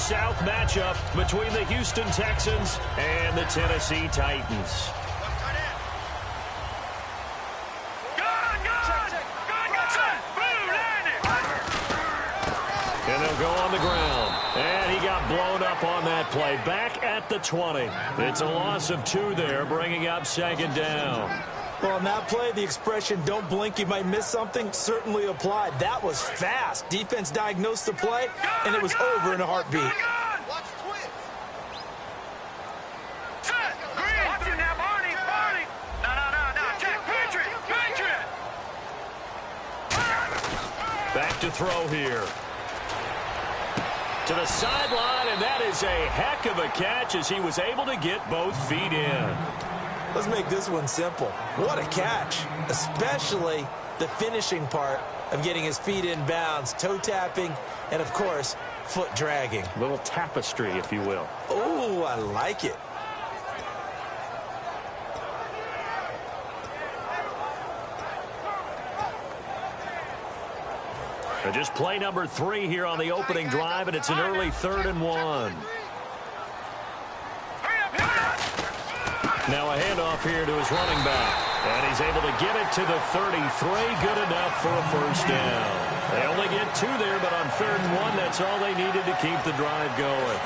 North-South matchup between the Houston Texans and the Tennessee Titans. And they'll go on the ground. And he got blown up on that play. Back at the 20. It's a loss of 2 there, bringing up second down. Well, on that play, the expression, don't blink, you might miss something, certainly applied. That was fast. Defense diagnosed the play, and it was over in a heartbeat. Back to throw here. To the sideline, and that is a heck of a catch as he was able to get both feet in. Let's make this one simple. What a catch, especially the finishing part of getting his feet in bounds, toe tapping, and, of course, foot dragging. A little tapestry, if you will. Oh, I like it. Just play number 3 here on the opening drive, and it's an early 3rd and 1. Now a handoff here to his running back. And he's able to get it to the 33. Good enough for a first down. They only get 2 there, but on 3rd and 1, that's all they needed to keep the drive going.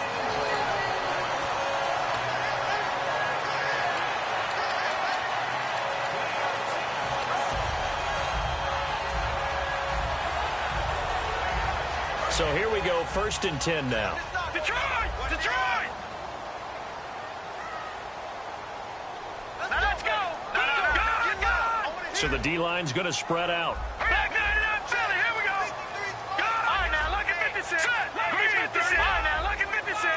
So here we go, 1st and 10 now. Detroit! Detroit! Now let's go! So the D-line's going to spread out. Back it up, Charlie, here we go! All right, now, look at 56. All right, now, look at 56.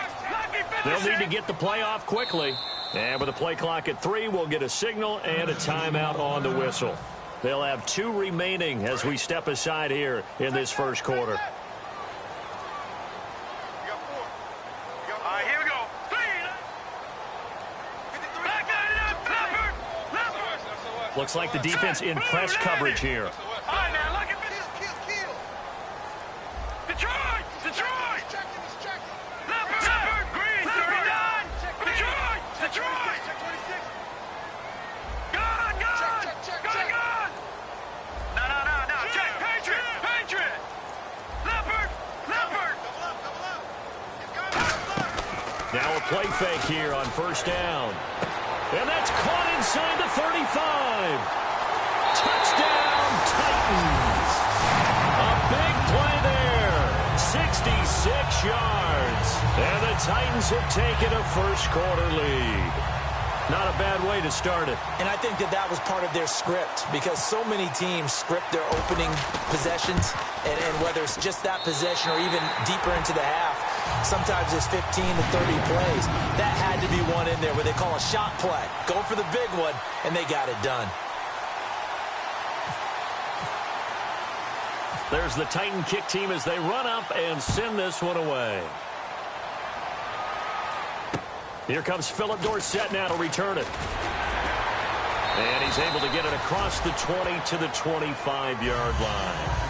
They'll need to get the play off quickly. And with a play clock at 3, we'll get a signal and a timeout on the whistle. They'll have 2 remaining as we step aside here in this first quarter. Looks like the defense in press coverage here. All right, now, look at this. Detroit! Detroit! Leopard! Green! 39! Detroit! Detroit! Gone! Gone! No. Check! Patriot! Leopard! Now a play fake here on 1st down. And that's caught inside the 35. Touchdown, Titans. A big play there. 66 yards. And the Titans have taken a first-quarter lead. Not a bad way to start it. And I think that was part of their script, because so many teams script their opening possessions, and whether it's just that possession or even deeper into the half, sometimes it's 15 to 30 plays. That had to be one in there where they call a shot play. Go for the big one, and they got it done. There's the Titan kick team as they run up and send this one away. Here comes Philip Dorsett now to return it. And he's able to get it across the 20 to the 25-yard line.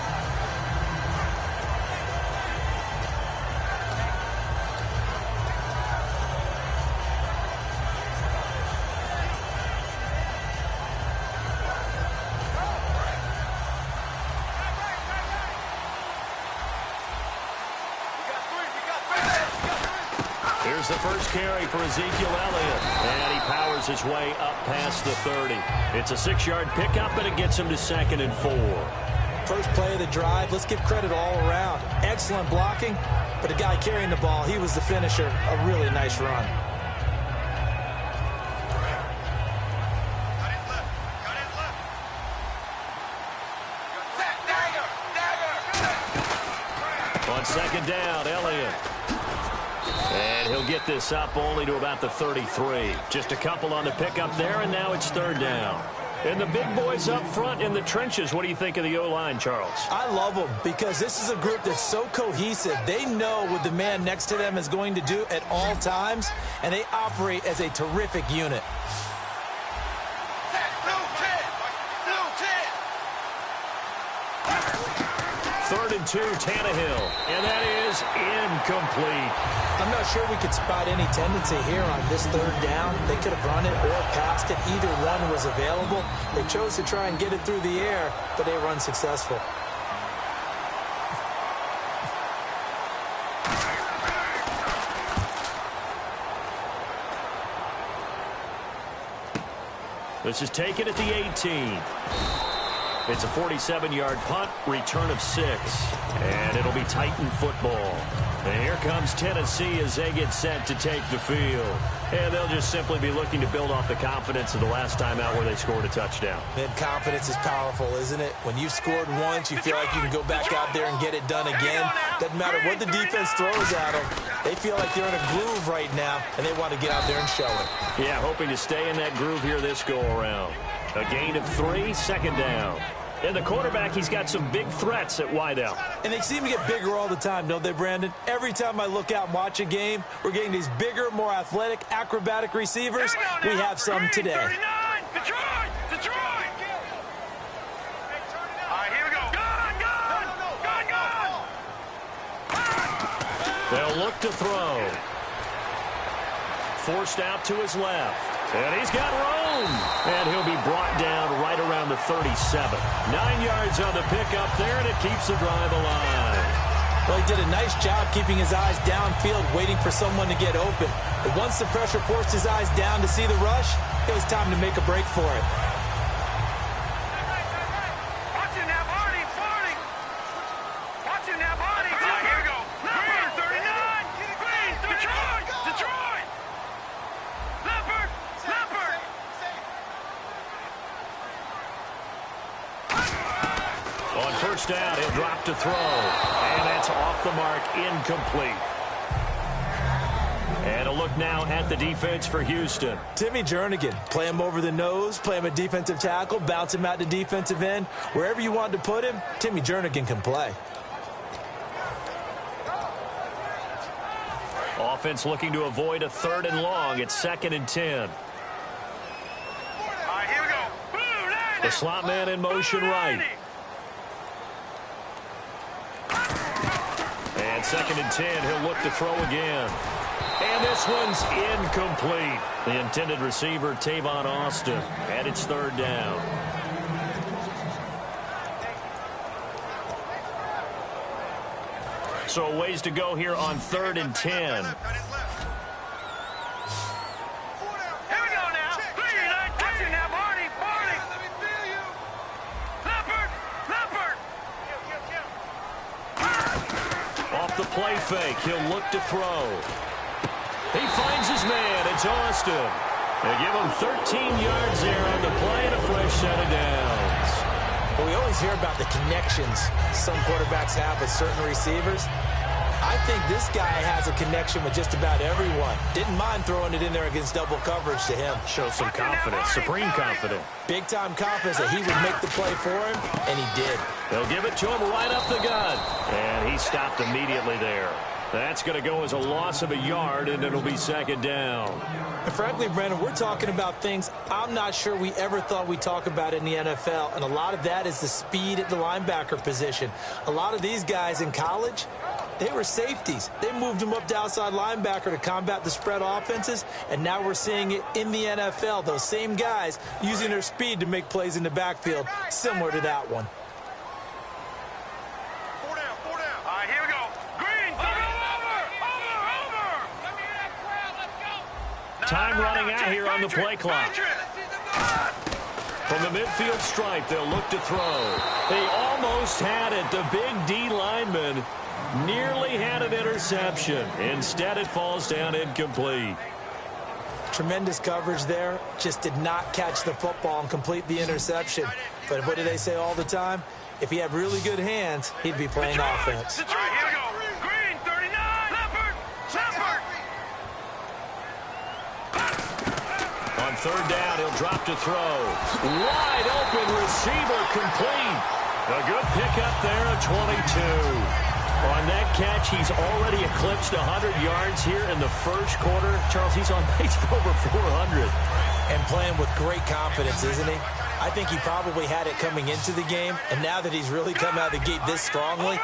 Here's the first carry for Ezekiel Elliott. And he powers his way up past the 30. It's a 6-yard pickup, and it gets him to 2nd and 4. First play of the drive, let's give credit all around. Excellent blocking, but the guy carrying the ball, he was the finisher. A really nice run. On 2nd down, Elliott. And he'll get this up only to about the 33. Just a couple on the pickup there, and now it's 3rd down. And the big boys up front in the trenches, what do you think of the O-line, Charles? I love them because this is a group that's so cohesive. They know what the man next to them is going to do at all times, and they operate as a terrific unit. and 2, Tannehill. And that is incomplete. I'm not sure we could spot any tendency here on this third down. They could have run it or passed it. Either one was available. They chose to try and get it through the air, but they were unsuccessful. This is taken at the 18. It's a 47-yard punt, return of 6. And it'll be Titan football. And here comes Tennessee as they get set to take the field. And they'll just simply be looking to build off the confidence of the last time out where they scored a touchdown. Man, confidence is powerful, isn't it? When you've scored once, you feel like you can go back out there and get it done again. Doesn't matter what the defense throws at them. They feel like they're in a groove right now, and they want to get out there and show it. Yeah, hoping to stay in that groove here this go-around. A gain of 3, second down. And the quarterback, he's got some big threats at wideout. And they seem to get bigger all the time, don't they, Brandon? Every time I look out and watch a game, we're getting these bigger, more athletic, acrobatic receivers. We have some today. 39, Detroit! All right, here we go. Gun! They'll look to throw. Forced out to his left. And he's got room. And he'll be brought down right around the 37. 9 yards on the pickup there, and it keeps the drive alive. Well, he did a nice job keeping his eyes downfield, waiting for someone to get open. But once the pressure forced his eyes down to see the rush, it was time to make a break for it. Watch it now, Barney. Watch it now, Barney. All right, here we go. Green, 39. Green, Detroit. Leopard. On first down, he'll drop to throw. And that's off the mark, incomplete. And a look now at the defense for Houston. Timmy Jernigan, play him over the nose, play him a defensive tackle, bounce him out to defensive end. Wherever you want to put him, Timmy Jernigan can play. Offense looking to avoid a 3rd and long. It's 2nd and 10. All right, here we go. The slot man in motion right. And 2nd and 10, he'll look to throw again. And this one's incomplete. The intended receiver, Tavon Austin, and it's 3rd down. So a ways to go here on 3rd and 10. Here we go now. Green, watch it now, Barney. Let me feel you. Leopard. Off the play fake, he'll look to throw. He finds his man. It's Austin. They give him 13 yards there on the play and a fresh set of downs. Well, we always hear about the connections some quarterbacks have with certain receivers. I think this guy has a connection with just about everyone. Didn't mind throwing it in there against double coverage to him. Shows some confidence, supreme confidence. Big-time confidence that he would make the play for him, and he did. They'll give it to him right up the gut. And he stopped immediately there. That's going to go as a loss of a yard, and it'll be 2nd down. And frankly, Brandon, we're talking about things I'm not sure we ever thought we'd talk about in the NFL, and a lot of that is the speed at the linebacker position. A lot of these guys in college, they were safeties. They moved them up to outside linebacker to combat the spread offenses, and now we're seeing it in the NFL. Those same guys using their speed to make plays in the backfield, similar to that one. 4 down. All right, here we go. Green, over. Let me hear that crowd. Let's go. Time running out here on the play clock. From the midfield stripe, they'll look to throw. They almost had it. The big D lineman nearly had an interception. Instead, it falls down incomplete. Tremendous coverage there. Just did not catch the football and complete the interception. But what do they say all the time? If he had really good hands, he'd be playing offense. All right, here we go. Green, 39. Leopard. On 3rd down, he'll drop to throw. Wide open receiver complete. A good pickup there at 22. On that catch, he's already eclipsed 100 yards here in the first quarter. Charles, he's on pace for over 400. And playing with great confidence, isn't he? I think he probably had it coming into the game, and now that he's really come out of the gate this strongly,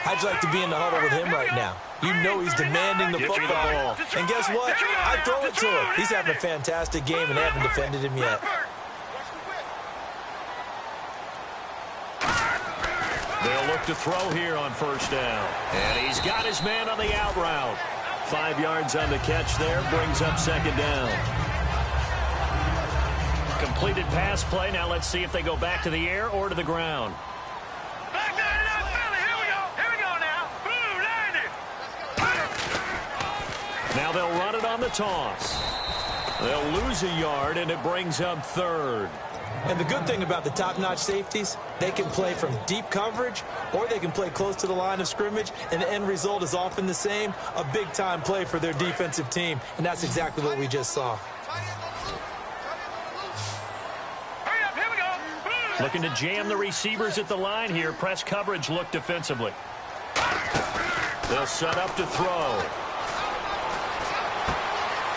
how'd you like to be in the huddle with him right now? You know he's demanding the football. And guess what? I throw it to him. He's having a fantastic game, and they haven't defended him yet. They'll look to throw here on first down. And he's got his man on the out route. 5 yards on the catch there, brings up second down. Completed pass play. Now let's see if they go back to the air or to the ground. Back there, here we go. Here we go now. Boom, landed. Now they'll run it on the toss. They'll lose a yard, and it brings up third. And the good thing about the top-notch safeties, they can play from deep coverage or they can play close to the line of scrimmage, and the end result is often the same, a big-time play for their defensive team, and that's exactly what we just saw. Hurry up, here we go. Boom. Looking to jam the receivers at the line here. Press coverage look defensively. They'll set up to throw.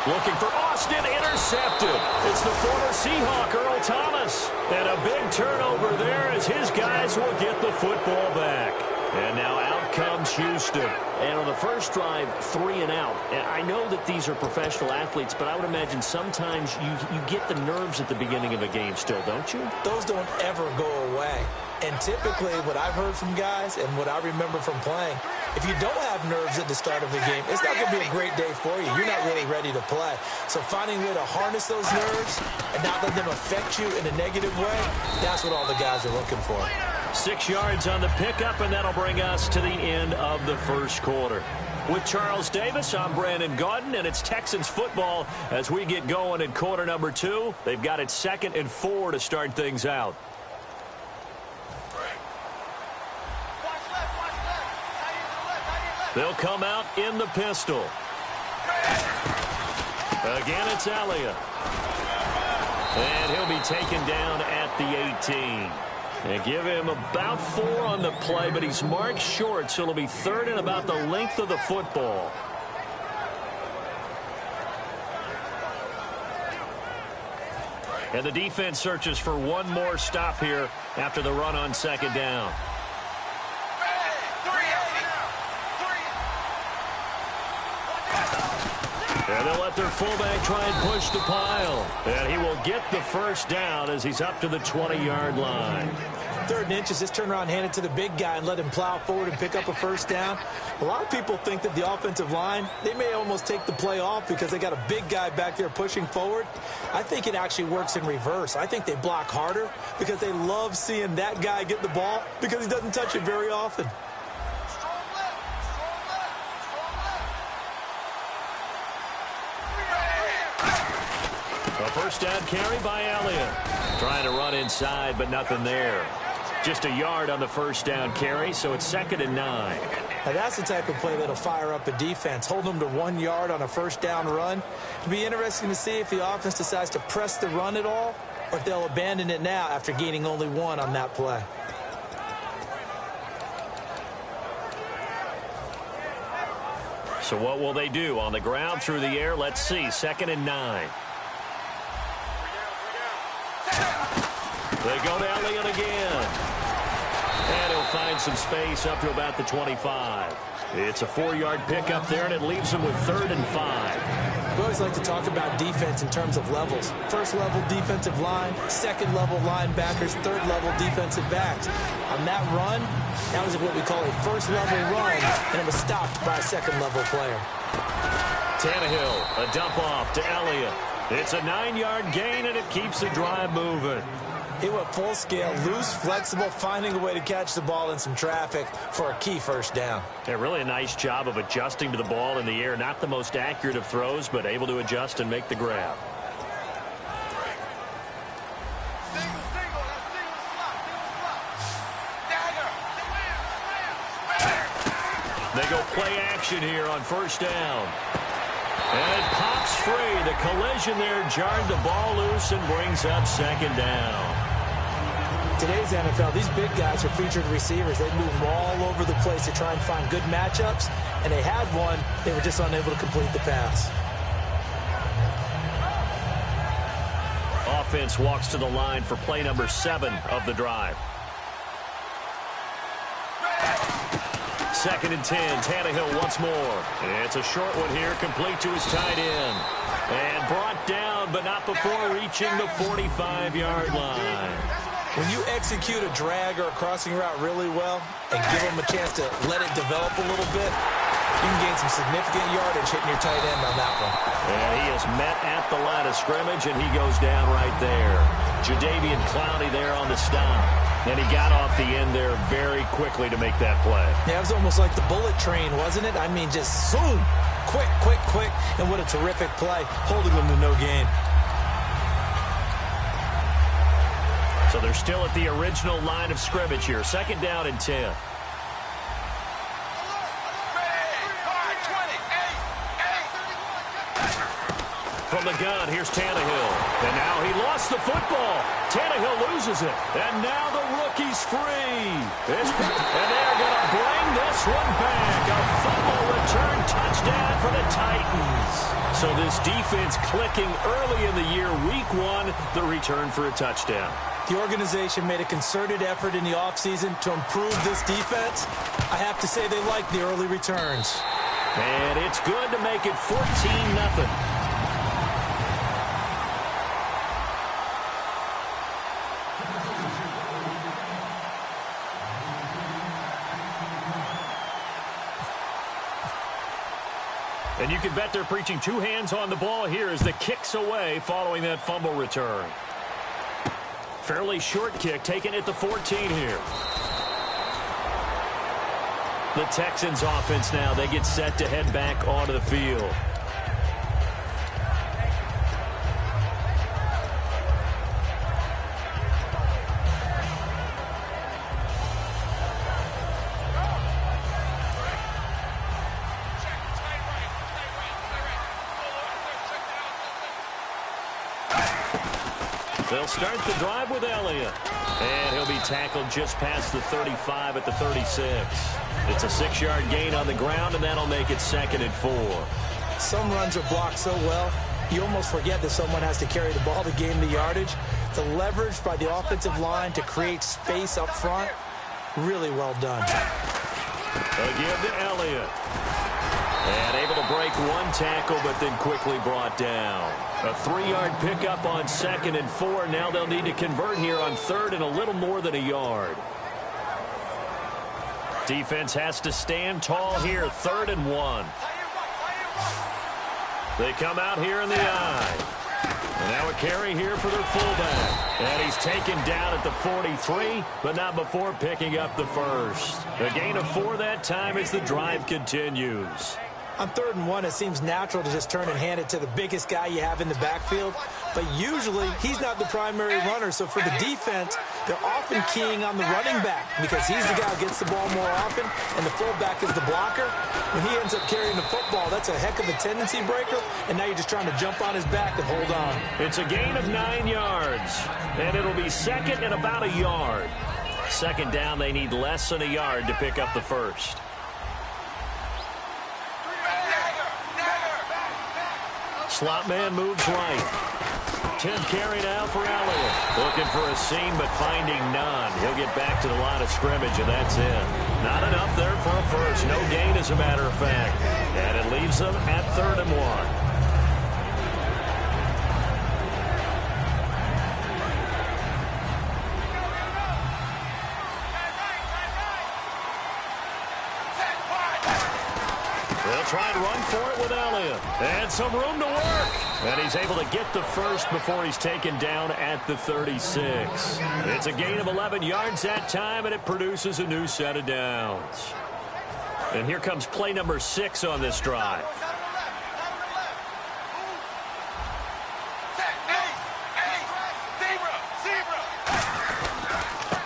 Looking for Austin, intercepted. It's the former Seahawk, Earl Thomas. And a big turnover there as his guys will get the football back. And now out comes Houston. And on the first drive, 3 and out. And I know that these are professional athletes, but I would imagine sometimes you get the nerves at the beginning of a game still, don't you? Those don't ever go away. And typically what I've heard from guys and what I remember from playing, if you don't have nerves at the start of the game, it's not going to be a great day for you. You're not really ready to play. So finding a way to harness those nerves and not let them affect you in a negative way, that's what all the guys are looking for. 6 yards on the pickup, and that'll bring us to the end of the first quarter. With Charles Davis, I'm Brandon Gaudin, and it's Texans football as we get going in quarter number 2. They've got it 2nd and 4 to start things out. They'll come out in the pistol. Again, it's Elliott. And he'll be taken down at the 18. They give him about 4 on the play, but he's marked short, so it'll be 3rd and about the length of the football. And the defense searches for one more stop here after the run on 2nd down. And they'll let their fullback try and push the pile. And he will get the first down as he's up to the 20-yard line. 3rd and inches, just turn around, hand it to the big guy, and let him plow forward and pick up a first down. A lot of people think that the offensive line, they may almost take the play off because they got a big guy back there pushing forward. I think it actually works in reverse. I think they block harder because they love seeing that guy get the ball because he doesn't touch it very often. A first down carry by Elliott. Trying to run inside, but nothing there. Just a yard on the first down carry, so it's 2nd and 9. Now that's the type of play that'll fire up a defense. Hold them to 1 yard on a first down run. It'll be interesting to see if the offense decides to press the run at all or if they'll abandon it now after gaining only 1 on that play. So what will they do? On the ground, through the air, let's see. 2nd and 9. They go to Elliott again. And he'll find some space up to about the 25. It's a 4-yard pickup there, and it leaves him with 3rd and 5. We always like to talk about defense in terms of levels. 1st level defensive line, 2nd level linebackers, 3rd level defensive backs. On that run, that was what we call a 1st level run, and it was stopped by a 2nd level player. Tannehill, a dump off to Elliott. It's a 9-yard gain, and it keeps the drive moving. He went full scale, loose, flexible, finding a way to catch the ball in some traffic for a key first down. Yeah, really a nice job of adjusting to the ball in the air. Not the most accurate of throws, but able to adjust and make the grab. They go play action here on first down. And it pops free. The collision there jarred the ball loose and brings up 2nd down. Today's NFL, these big guys are featured receivers. They move all over the place to try and find good matchups, and they had one. They were just unable to complete the pass. Offense walks to the line for play number 7 of the drive. 2nd and 10. Tannehill once more. It's a short one here, complete to his tight end. And brought down, but not before reaching the 45-yard line. When you execute a drag or a crossing route really well and give them a chance to let it develop a little bit, you can gain some significant yardage hitting your tight end on that one. And he is met at the line of scrimmage, and he goes down right there. Jadeveon Clowney there on the stop. And he got off the end there very quickly to make that play. Yeah, it was almost like the bullet train, wasn't it? I mean, just zoom, quick, quick, quick. And what a terrific play, holding them to no gain. So they're still at the original line of scrimmage here. 2nd down and 10. From the gun, here's Tannehill. And now he lost the football. Tannehill loses it. And now the rookie's free. And they're going to bring this one back. A fumble return touchdown for the Titans. So this defense clicking early in the year. Week 1, the return for a touchdown. The organization made a concerted effort in the offseason to improve this defense. I have to say they like the early returns. And it's good to make it 14-0. And you can bet they're preaching 2 hands on the ball here as the kick's away following that fumble return. Fairly short kick, taken at the 14 here. The Texans offense now, they get set to head back onto the field. They'll start the drive with Elliott. And he'll be tackled just past the 35 at the 36. It's a 6-yard gain on the ground, and that'll make it 2nd and 4. Some runs are blocked so well, you almost forget that someone has to carry the ball to gain the yardage. The leverage by the offensive line to create space up front, really well done. A give to Elliott. And able to break one tackle, but then quickly brought down. A 3-yard pickup on 2nd and 4. Now they'll need to convert here on 3rd and a little more than a yard. Defense has to stand tall here. 3rd and 1. They come out here in the eye. And now a carry here for their fullback. And he's taken down at the 43, but not before picking up the first. A gain of 4 that time as the drive continues. On 3rd and 1, it seems natural to just turn and hand it to the biggest guy you have in the backfield. But usually, he's not the primary runner. So for the defense, they're often keying on the running back because he's the guy who gets the ball more often, and the fullback is the blocker. When he ends up carrying the football, that's a heck of a tendency breaker, and now you're just trying to jump on his back and hold on. It's a gain of 9 yards, and it'll be 2nd and about a yard. 2nd down, they need less than a yard to pick up the first. Slot man moves right. 10th carry now for Elliott. Looking for a seam, but finding none. He'll get back to the line of scrimmage, and that's it. Not enough there for a first. No gain, as a matter of fact. And it leaves them at 3rd and 1. They'll try and run for it with Elliott. And some room to work. And he's able to get the first before he's taken down at the 36. It's a gain of 11 yards that time, and it produces a new set of downs. And here comes play number 6 on this drive.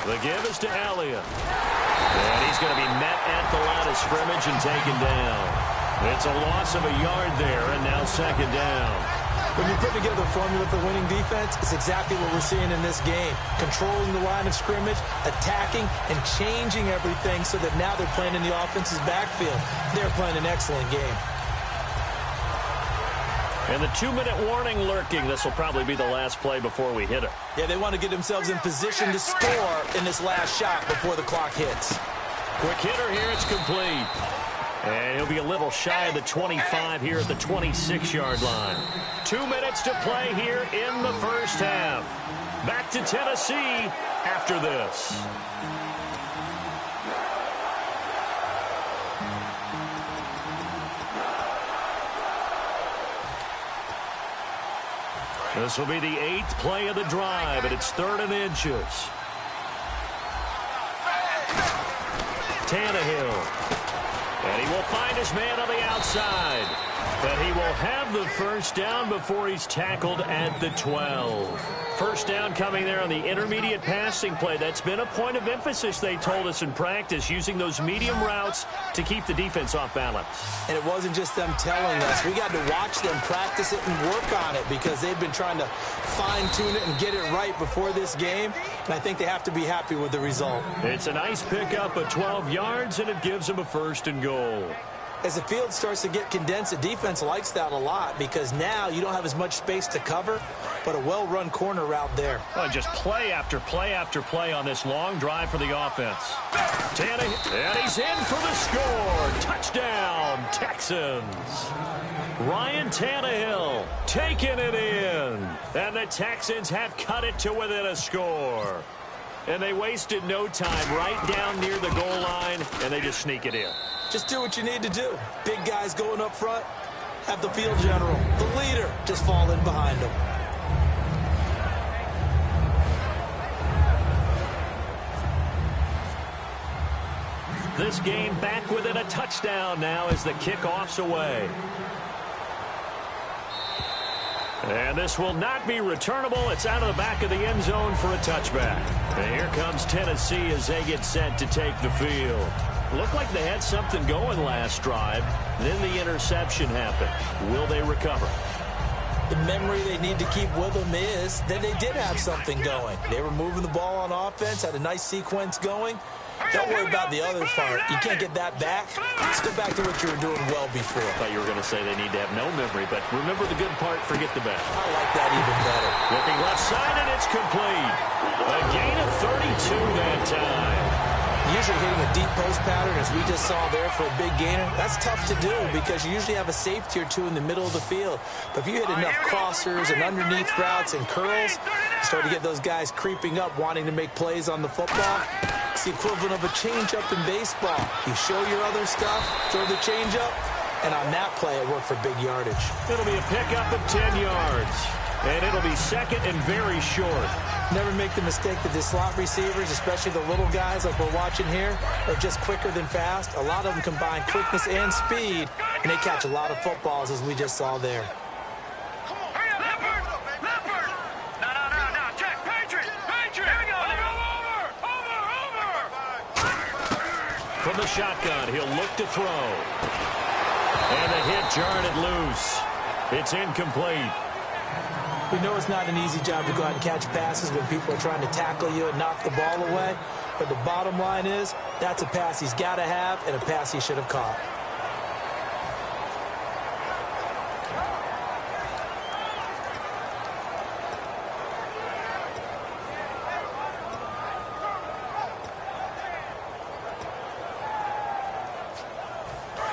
The give is to Elliott. And he's going to be met at the line of scrimmage and taken down. It's a loss of a yard there, and now 2nd down. When you put together a formula for winning defense, it's exactly what we're seeing in this game. Controlling the line of scrimmage, attacking, and changing everything so that now they're playing in the offense's backfield. They're playing an excellent game. And the 2-minute warning lurking. This will probably be the last play before we hit it. Yeah, they want to get themselves in position to score in this last shot before the clock hits. Quick hitter here. It's complete. And he'll be a little shy of the 25 here at the 26-yard line. 2 minutes to play here in the first half. Back to Tennessee after this. This will be the 8th play of the drive, and it's 3rd and inches. Tannehill. And he will find his man on the outside. But he will have the first down before he's tackled at the 12. First down coming there on the intermediate passing play. That's been a point of emphasis, they told us in practice, using those medium routes to keep the defense off balance. And it wasn't just them telling us. We got to watch them practice it and work on it because they've been trying to fine-tune it and get it right before this game. And I think they have to be happy with the result. It's a nice pickup of 12 yards, and it gives them a 1st and goal. As the field starts to get condensed, the defense likes that a lot because now you don't have as much space to cover, but a well-run corner route there. Well, just play after play after play on this long drive for the offense. Tannehill, and he's in for the score. Touchdown, Texans. Ryan Tannehill taking it in. And the Texans have cut it to within a score. And they wasted no time right down near the goal line, and they just sneak it in. Just do what you need to do. Big guys going up front, have the field general, the leader, just fall in behind them. This game back within a touchdown now as the kickoff's away. And this will not be returnable. It's out of the back of the end zone for a touchback. And here comes Tennessee as they get set to take the field. Looked like they had something going last drive. Then the interception happened. Will they recover? The memory they need to keep with them is that they did have something going. They were moving the ball on offense, had a nice sequence going. Don't worry about the other part. You can't get that back. Let's go back to what you were doing well before. I thought you were going to say they need to have no memory, but remember the good part, forget the bad. I like that even better. Looking left side, and it's complete. A gain of 32 that time. Usually hitting a deep post pattern, as we just saw there for a big gainer, that's tough to do because you usually have a safety or two in the middle of the field. But if you hit enough crossers and underneath routes and curls, you start to get those guys creeping up, wanting to make plays on the football. It's the equivalent of a changeup in baseball. You show your other stuff, throw the changeup, and on that play, it worked for big yardage. It'll be a pickup of 10 yards, and it'll be second and very short. Never make the mistake that the slot receivers, especially the little guys like we're watching here, are just quicker than fast. A lot of them combine quickness and speed, and they catch a lot of footballs, as we just saw there. From the shotgun, he'll look to throw. And the hit jarred it loose. It's incomplete. We know it's not an easy job to go out and catch passes when people are trying to tackle you and knock the ball away. But the bottom line is, that's a pass he's got to have and a pass he should have caught.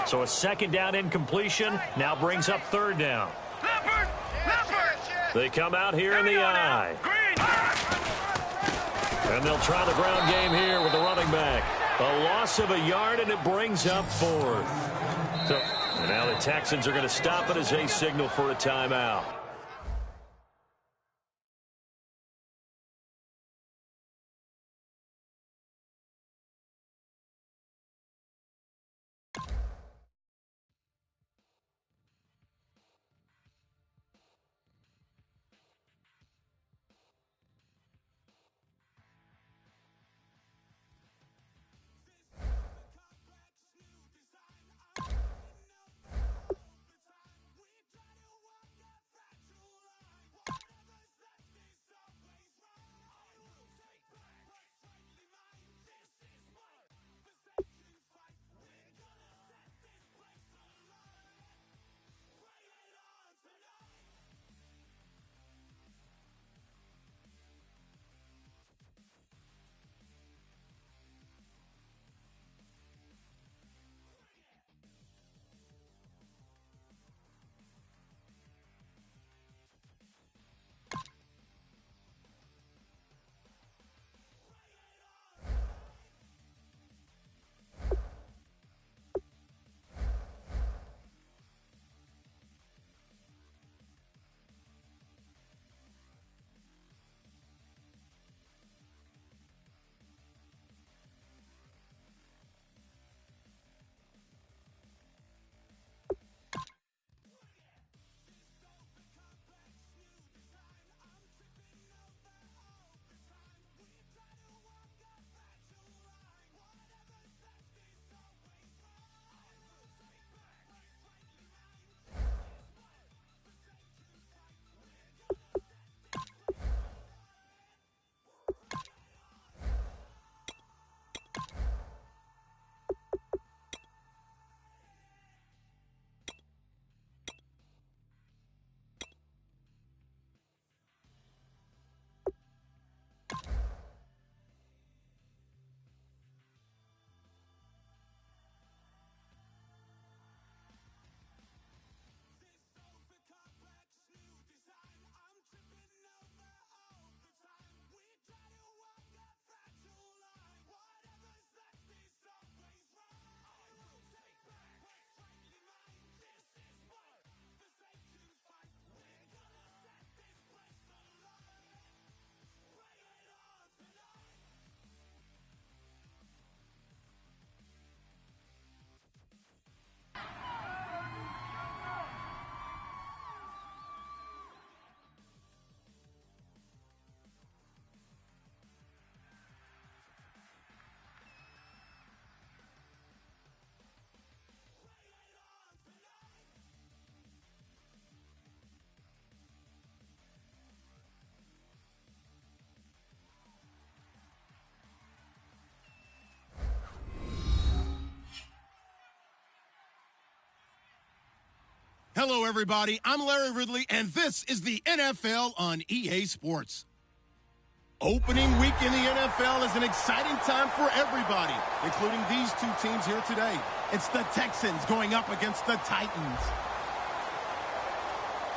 So a second down incompletion now brings up third down. They come out here in the I. And they'll try the ground game here with the running back. A loss of a yard, and it brings up fourth. So now the Texans are going to stop it as they signal for a timeout. Hello, everybody. I'm Larry Ridley, and this is the NFL on EA Sports. Opening week in the NFL is an exciting time for everybody, including these two teams here today. It's the Texans going up against the Titans.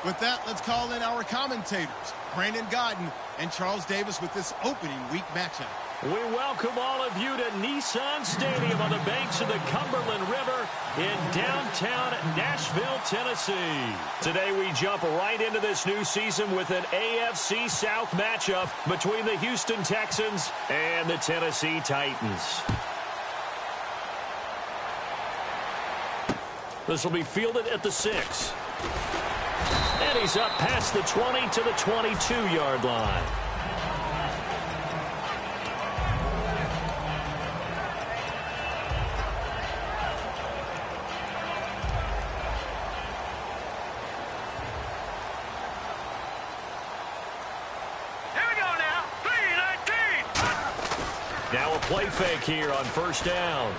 With that, let's call in our commentators, Brandon Godden and Charles Davis, with this opening week matchup. We welcome all of you to Nissan Stadium on the banks of the Cumberland River in downtown Nashville, Tennessee. Today we jump right into this new season with an AFC South matchup between the Houston Texans and the Tennessee Titans. This will be fielded at the 6. And he's up past the 20 to the 22-yard line. Now a play fake here on first down.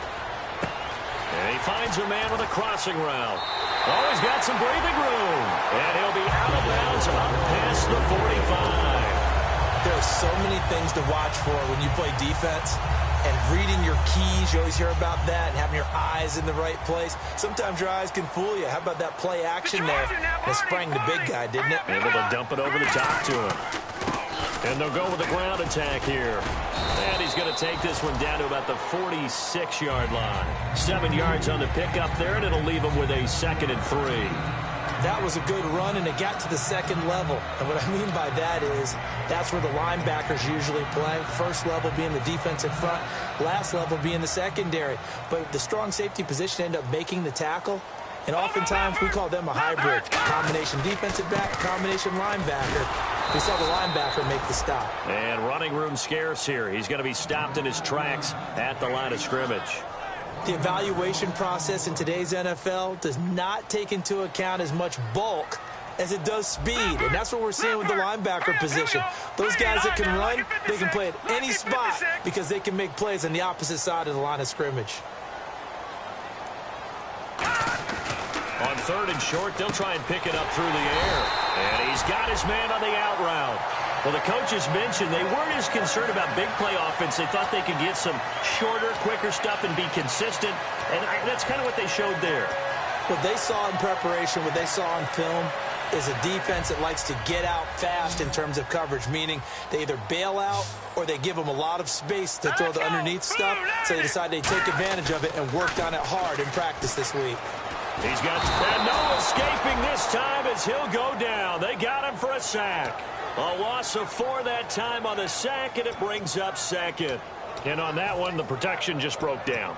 And he finds a man with a crossing route. Oh, he's got some breathing room. And he'll be out of bounds up past the 45. There are so many things to watch for when you play defense. And reading your keys, you always hear about that, and having your eyes in the right place. Sometimes your eyes can fool you. How about that play action there? It sprang the big guy, didn't it? Able to dump it over the top to him. And they'll go with the ground attack here. And he's going to take this one down to about the 46-yard line. 7 yards on the pickup there, and it'll leave him with a 2nd and 3. That was a good run, and it got to the second level. And what I mean by that is that's where the linebackers usually play. First level being the defensive front, last level being the secondary. But the strong safety position ended up making the tackle. And oftentimes we call them a hybrid. Combination defensive back, combination linebacker. We saw the linebacker make the stop. And running room scarce here. He's going to be stopped in his tracks at the line of scrimmage. The evaluation process in today's NFL does not take into account as much bulk as it does speed. And that's what we're seeing with the linebacker position. Those guys that can run, they can play at any spot because they can make plays on the opposite side of the line of scrimmage. On 3rd and short, they'll try and pick it up through the air. And he's got his man on the out route. Well, the coaches mentioned they weren't as concerned about big play offense. They thought they could get some shorter, quicker stuff and be consistent. And that's kind of what they showed there. What they saw in preparation, what they saw on film, is a defense that likes to get out fast in terms of coverage, meaning they either bail out or they give them a lot of space to throw the underneath stuff. So they decide they take advantage of it and worked on it hard in practice this week. He's got no escaping this time as he'll go down. They got him for a sack. A loss of 4 that time on the sack, and it brings up 2nd. And on that one, the protection just broke down.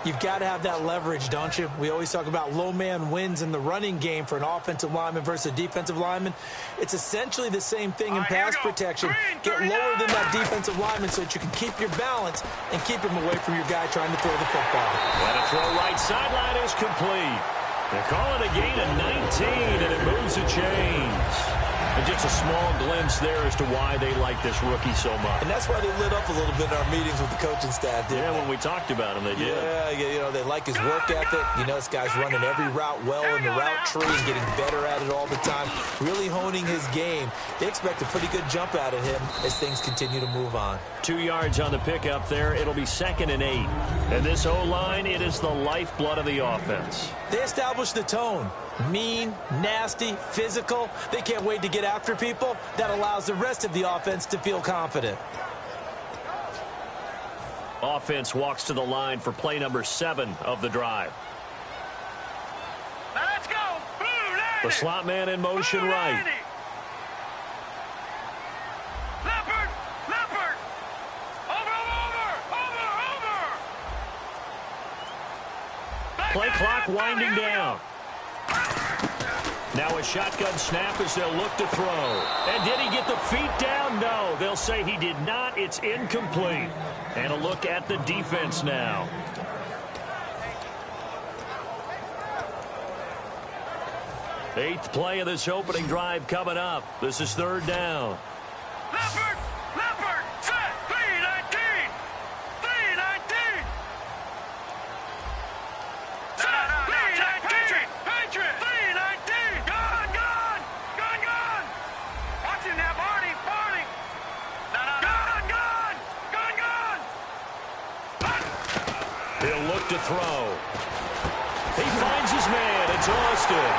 You've got to have that leverage, don't you? We always talk about low man wins in the running game for an offensive lineman versus a defensive lineman. It's essentially the same thing in pass protection. Get lower than that defensive lineman so that you can keep your balance and keep him away from your guy trying to throw the football. And a throw right sideline is complete. They call it a gain of 19, and it moves the chains. And just a small glimpse there as to why they like this rookie so much. And that's why they lit up a little bit in our meetings with the coaching staff, didn't they? When we talked about him, they did. Yeah, you know, they like his work ethic. You know, this guy's running every route well in the route tree and getting better at it all the time, really honing his game. They expect a pretty good jump out of him as things continue to move on. 2 yards on the pickup there. It'll be 2nd and 8. And this O-line, it is the lifeblood of the offense. They established the tone. Mean, nasty, physical. They can't wait to get after people. That allows the rest of the offense to feel confident. Offense walks to the line for play number 7 of the drive. Now let's go. Blue 90. The slot man in motion Blue right. 90. Leopard. Leopard. Over. Play clock winding down. Now a shotgun snap as they'll look to throw. And did he get the feet down? No. They'll say he did not. It's incomplete. And a look at the defense now. Eighth play of this opening drive coming up. This is 3rd down. Leopard. Leopard. Set. 319. 319. Set. 319. Patriot. 319. throw. He finds his man. It's Austin.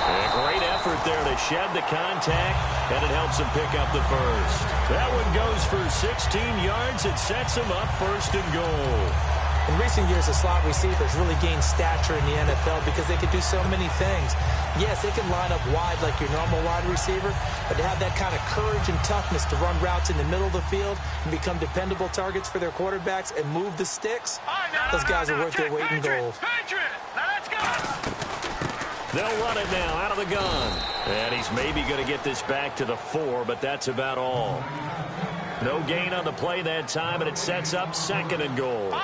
A great effort there to shed the contact, and it helps him pick up the first. That one goes for 16 yards. It sets him up 1st and goal. In recent years, the slot receivers really gained stature in the NFL because they could do so many things. Yes, they can line up wide like your normal wide receiver, but to have that kind of courage and toughness to run routes in the middle of the field and become dependable targets for their quarterbacks and move the sticks, those guys are worth their weight in gold. Now let's go. They'll run it now out of the gun. And he's maybe going to get this back to the 4, but that's about all. No gain on the play that time, and it sets up 2nd and goal.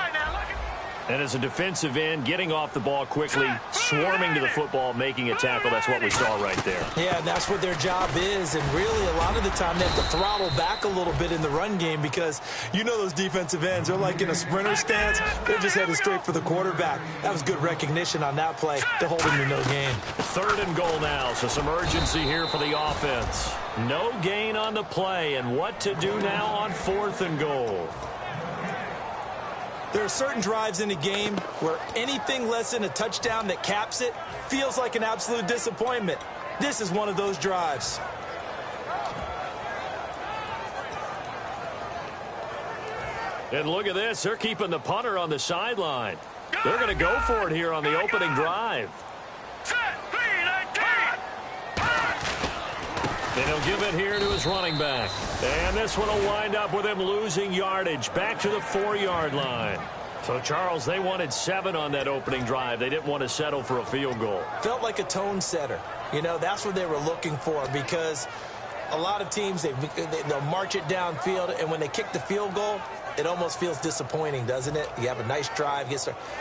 And as a defensive end, getting off the ball quickly, swarming to the football, making a tackle, that's what we saw right there. Yeah, that's what their job is. And really, a lot of the time, they have to throttle back a little bit in the run game because you know those defensive ends, they're like in a sprinter stance. They're just headed straight for the quarterback. That was good recognition on that play to hold him to no gain. 3rd and goal now, so some urgency here for the offense. No gain on the play, and what to do now on 4th and goal. There are certain drives in a game where anything less than a touchdown that caps it feels like an absolute disappointment. This is one of those drives. And look at this. They're keeping the punter on the sideline. They're going to go for it here on the opening drive. And he'll give it here to his running back. And this one will wind up with him losing yardage back to the 4-yard line. So, Charles, they wanted 7 on that opening drive. They didn't want to settle for a field goal. Felt like a tone setter. You know, that's what they were looking for because a lot of teams, they'll march it downfield, and when they kick the field goal, it almost feels disappointing, doesn't it? You have a nice drive.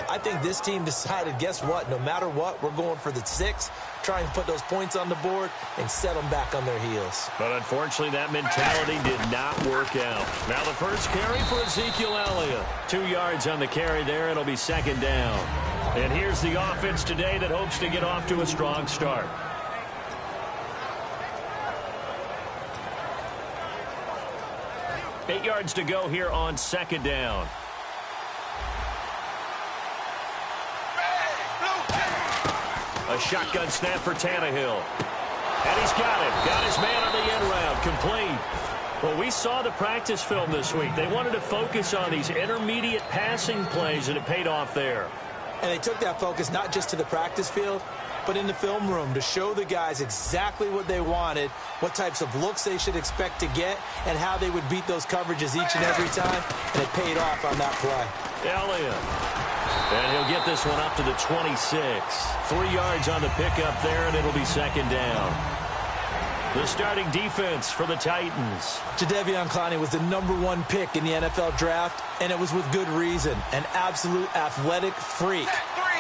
I think this team decided, guess what? No matter what, we're going for the 6, trying to put those points on the board and set them back on their heels. But unfortunately, that mentality did not work out. Now the first carry for Ezekiel Elliott. 2 yards on the carry there. It'll be 2nd down. And here's the offense today that hopes to get off to a strong start. Eight yards to go here on 2nd down. A shotgun snap for Tannehill. And he's got him. Got his man on the end route. Complete. Well, we saw the practice film this week. They wanted to focus on these intermediate passing plays, and it paid off there. And they took that focus not just to the practice field, but in the film room to show the guys exactly what they wanted, what types of looks they should expect to get, and how they would beat those coverages each and every time, and it paid off on that play. Elliott. And he'll get this one up to the 26. 3 yards on the pickup there, and it'll be 2nd down. The starting defense for the Titans. Jadeveon Clowney was the #1 pick in the NFL draft, and it was with good reason. An absolute athletic freak.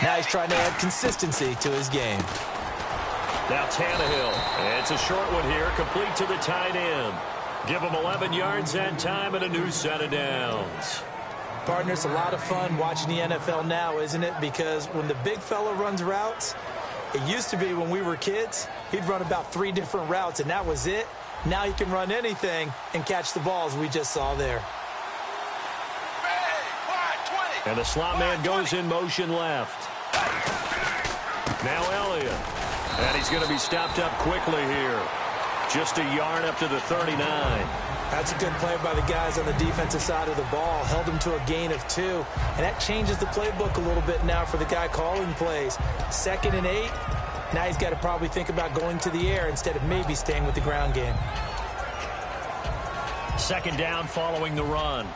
Now he's trying to add consistency to his game. Now Tannehill. It's a short one here, complete to the tight end. Give him 11 yards that time and a new set of downs. Partner, it's a lot of fun watching the NFL now, isn't it? Because when the big fella runs routes, it used to be when we were kids, he'd run about 3 different routes, and that was it. Now he can run anything and catch the balls we just saw there. And the slot man goes in motion left. Now Elliott. And he's going to be stopped up quickly here. Just a yard up to the 39. That's a good play by the guys on the defensive side of the ball. Held him to a gain of 2. And that changes the playbook a little bit now for the guy calling plays. 2nd and 8. Now he's got to probably think about going to the air instead of maybe staying with the ground game. 2nd down following the run.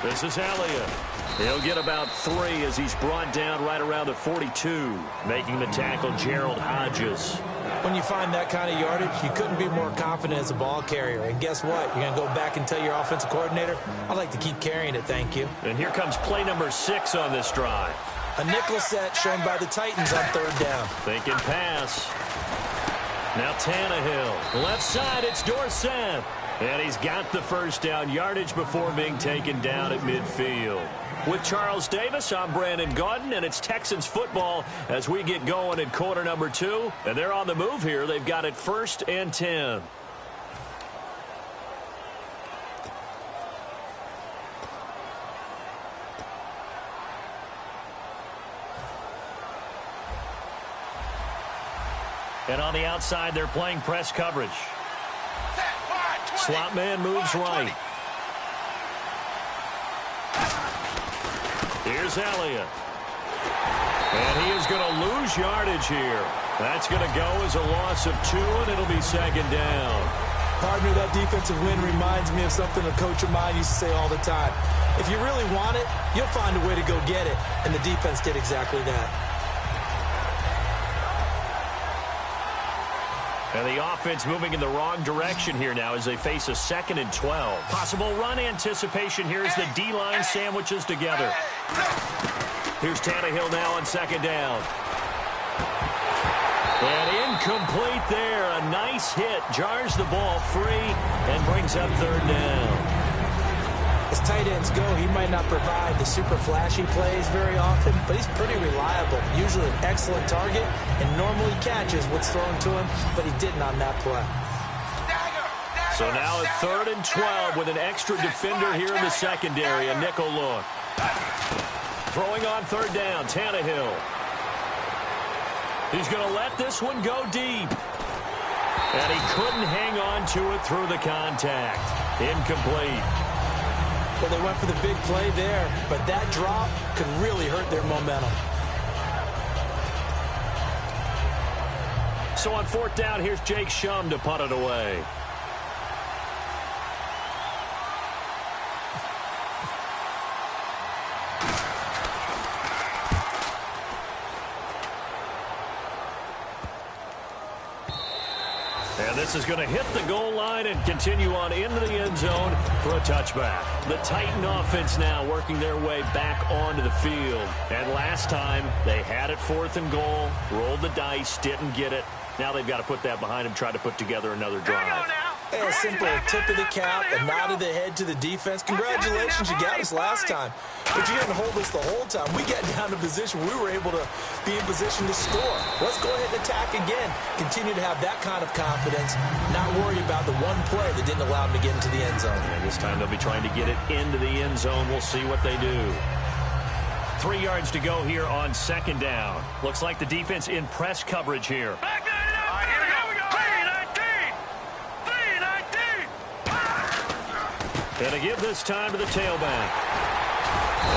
This is Elliott. He'll get about 3 as he's brought down right around the 42, making the tackle Gerald Hodges. When you find that kind of yardage, you couldn't be more confident as a ball carrier. And guess what? You're going to go back and tell your offensive coordinator, I'd like to keep carrying it, thank you. And here comes play number 6 on this drive. A nickel set shown by the Titans on 3rd down. Thinking pass. Now Tannehill. Left side, it's Dorsett. And he's got the first down, yardage before being taken down at midfield. With Charles Davis, I'm Brandon Gaudin, and it's Texans football as we get going in quarter number 2. And they're on the move here. They've got it 1st and 10. And on the outside, they're playing press coverage. Slot man moves right. Here's Elliott. And he is going to lose yardage here. That's going to go as a loss of 2, and it'll be second down. Partner, that defensive win reminds me of something a coach of mine used to say all the time. If you really want it, you'll find a way to go get it. And the defense did exactly that. And the offense moving in the wrong direction here now as they face a 2nd and 12. Possible run anticipation here as the D-line sandwiches together. Here's Tannehill now on 2nd down. And incomplete there. A nice hit. Jars the ball free and brings up 3rd down. As tight ends go, he might not provide the super flashy plays very often, but he's pretty reliable. Usually an excellent target and normally catches what's thrown to him, but he didn't on that play. So now a 3rd and 12 with an extra defender here in the secondary. A nickel look. Throwing on 3rd down, Tannehill. He's going to let this one go deep. And he couldn't hang on to it through the contact. Incomplete. Well, they went for the big play there, but that drop could really hurt their momentum. So on 4th down, here's Jake Shum to punt it away. And this is going to hit the goal line and continue on into the end zone for a touchback. The Titan offense now working their way back onto the field. And last time, they had it 4th and goal, rolled the dice, didn't get it. Now they've got to put that behind them, try to put together another drive. Hey, a simple tip of the cap, a nod of the head to the defense. Congratulations, you got us last time. But you didn't hold us the whole time. We got down to position. We were able to be in position to score. Let's go ahead and attack again. Continue to have that kind of confidence, not worry about the one play that didn't allow them to get into the end zone. And this time they'll be trying to get it into the end zone. We'll see what they do. 3 yards to go here on 2nd down. Looks like the defense in press coverage here. And to give this time to the tailback.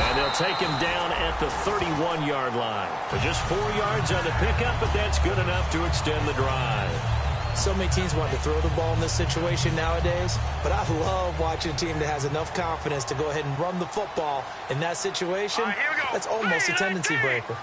And they'll take him down at the 31-yard line. For just 4 yards on the pickup, but that's good enough to extend the drive. So many teams want to throw the ball in this situation nowadays, but I love watching a team that has enough confidence to go ahead and run the football in that situation. That's almost a tendency breaker.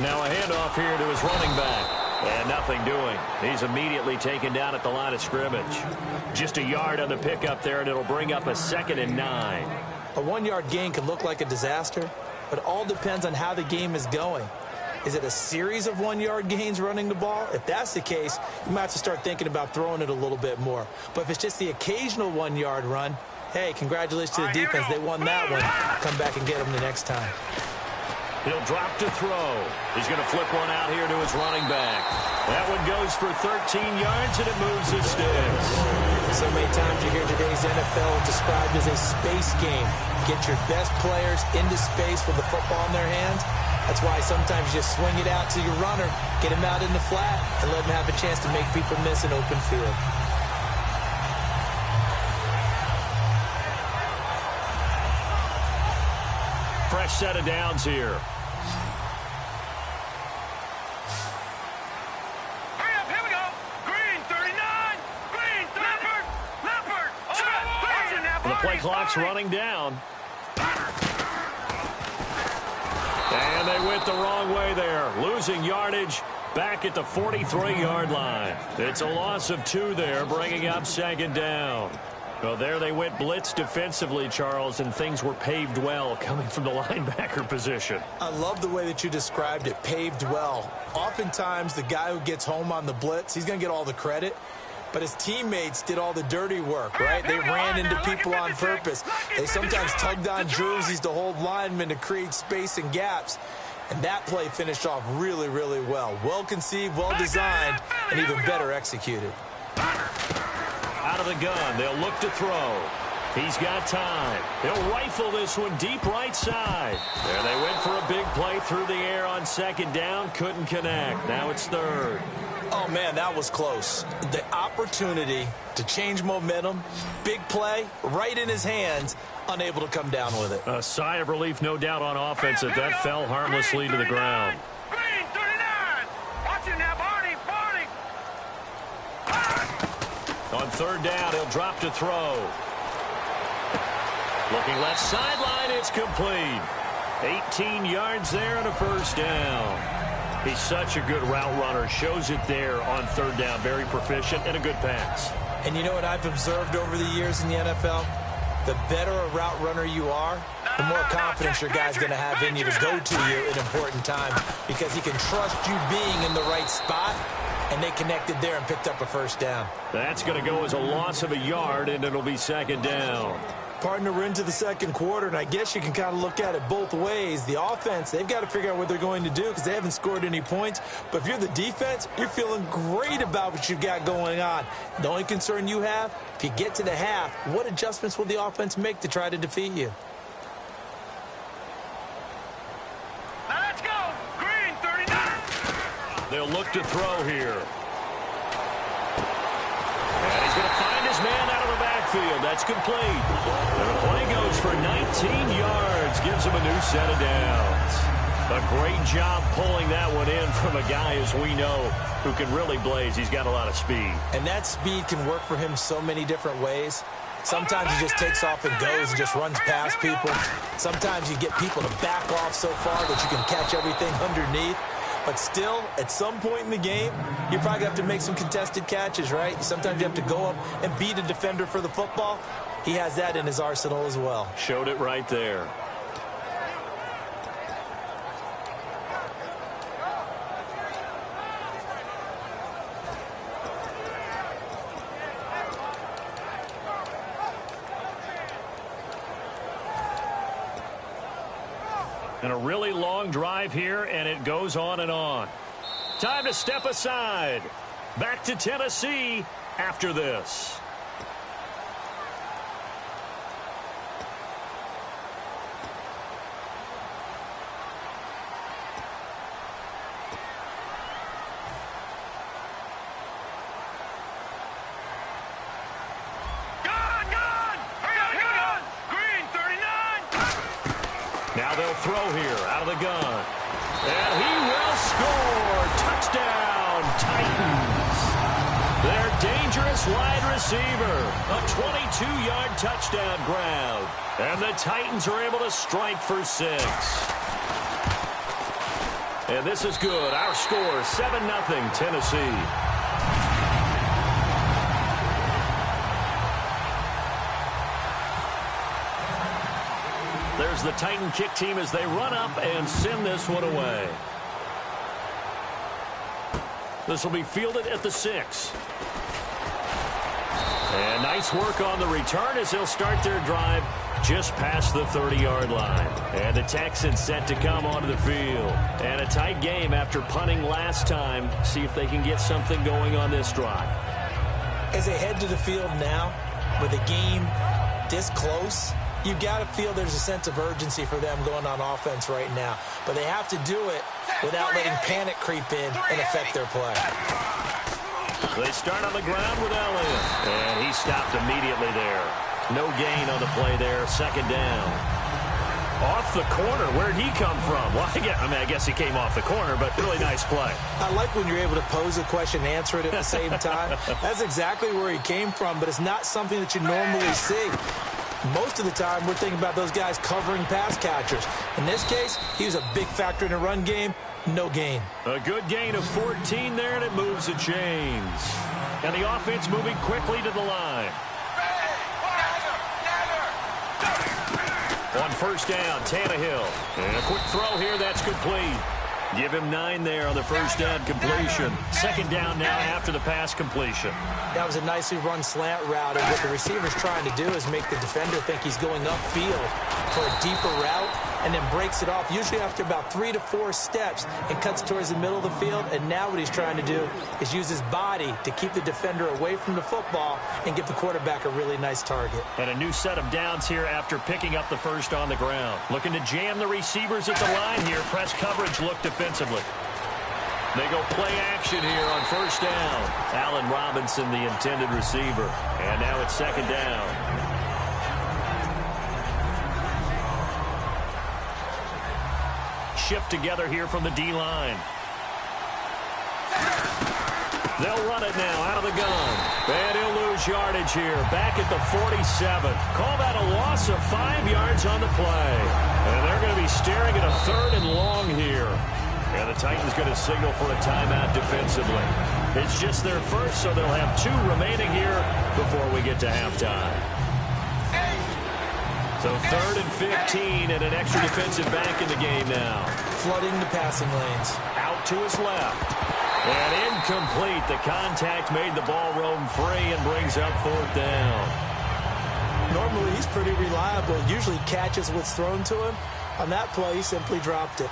Now a handoff here to his running back. And nothing doing. He's immediately taken down at the line of scrimmage. Just a yard on the pickup there, and it'll bring up a 2nd and 9. A 1-yard gain can look like a disaster, but it all depends on how the game is going. Is it a series of 1-yard gains running the ball? If that's the case, you might have to start thinking about throwing it a little bit more. But if it's just the occasional 1-yard run, hey, congratulations to the defense. They won that one. Come back and get them the next time. He'll drop to throw. He's going to flip one out here to his running back. That one goes for 13 yards, and it moves the sticks. So many times you hear today's NFL described as a space game. Get your best players into space with the football in their hands. That's why sometimes you just swing it out to your runner, get him out in the flat, and let him have a chance to make people miss an open field. Fresh set of downs here. Hurry up, here we go. Green, 39. Green, Leopard. The play clock's running down. And they went the wrong way there. Losing yardage back at the 43-yard line. It's a loss of 2 there, bringing up 2nd down. Well, there they went blitz defensively, Charles, and things were paved well coming from the linebacker position. I love the way that you described it, paved well. Oftentimes, the guy who gets home on the blitz, he's going to get all the credit. But his teammates did all the dirty work, right? They ran into people on purpose. They sometimes tugged on jerseys to hold linemen to create space and gaps. And that play finished off really, really well. Well conceived, well designed, and even better executed. Out of the gun, they'll look to throw. He's got time. He'll rifle this one deep right side. There they went for a big play through the air on second down. Couldn't connect. Now it's third. Oh, man, that was close. The opportunity to change momentum, big play, right in his hands, unable to come down with it. A sigh of relief, no doubt, on offense that fell harmlessly to the ground. Green 39. Watch it now, Barney. On third down, he'll drop to throw. Looking left sideline, it's complete. 18 yards there and a first down. He's such a good route runner. Shows it there on third down. Very proficient and a good pass. And you know what I've observed over the years in the NFL? The better a route runner you are, the more confidence your guy's going to have in you to go to you at an important time because he can trust you being in the right spot, and they connected there and picked up a first down. That's going to go as a loss of a yard, and it'll be second down. Partner, we're into the second quarter, and I guess you can kind of look at it both ways. The offense, they've got to figure out what they're going to do because they haven't scored any points. But if you're the defense, you're feeling great about what you've got going on. The only concern you have, if you get to the half, what adjustments will the offense make to try to defeat you? Now let's go. Green 39. They'll look to throw here. And he's going to find his man out of the backfield. That's complete. And the play goes for 19 yards. Gives him a new set of downs. A great job pulling that one in from a guy, as we know, who can really blaze. He's got a lot of speed. And that speed can work for him so many different ways. Sometimes he just takes off and goes and just runs past people. Sometimes you get people to back off so far that you can catch everything underneath. But still, at some point in the game, you're probably going to have to make some contested catches, right? Sometimes you have to go up and beat a defender for the football. He has that in his arsenal as well. Showed it right there. And a really long drive here, and it goes on and on. Time to step aside. Back to Tennessee after this. Now they'll throw here out of the gun. And he will score. Touchdown, Titans. Their dangerous wide receiver. A 22-yard touchdown grab. And the Titans are able to strike for 6. And this is good. Our score, 7-0 Tennessee. There's the Titan kick team as they run up and send this one away. This will be fielded at the 6. And nice work on the return as they'll start their drive just past the 30-yard line. And the Texans set to come onto the field. And a tight game after punting last time. See if they can get something going on this drive. As they head to the field now, with the game this close, you've got to feel there's a sense of urgency for them going on offense right now. But they have to do it without letting panic creep in and affect their play. They start on the ground with Elliott. And he stopped immediately there. No gain on the play there. Second down. Off the corner. Where'd he come from? Well, I guess he came off the corner, but really nice play. I like when you're able to pose a question and answer it at the same time. That's exactly where he came from, but it's not something that you normally see. Most of the time, we're thinking about those guys covering pass catchers. In this case, he was a big factor in the run game. No gain. A good gain of 14 there, and it moves the chains. And the offense moving quickly to the line. On first down, Tannehill. And a quick throw here, that's complete. Give him 9 there on the first down completion. Second down now after the pass completion. That was a nicely run slant route, and what the receiver's trying to do is make the defender think he's going upfield for a deeper route. and then breaks it off, usually after about 3 to 4 steps, and cuts towards the middle of the field. And now what he's trying to do is use his body to keep the defender away from the football and give the quarterback a really nice target. And a new set of downs here after picking up the first on the ground. Looking to jam the receivers at the line here. Press coverage look defensively. They go play action here on first down. Allen Robinson, the intended receiver. And now it's second down. Shift together here from the D-line. They'll run it now out of the gun. And he'll lose yardage here. Back at the 47. Call that a loss of 5 yards on the play. And they're going to be staring at a 3rd and long here. And the Titans going to signal for a timeout defensively. It's just their first, so they'll have 2 remaining here before we get to halftime. So 3rd and 15 and an extra defensive back in the game now. Flooding the passing lanes. Out to his left. And incomplete. The contact made the ball roam free and brings up 4th down. Normally, he's pretty reliable. Usually catches what's thrown to him. On that play, he simply dropped it.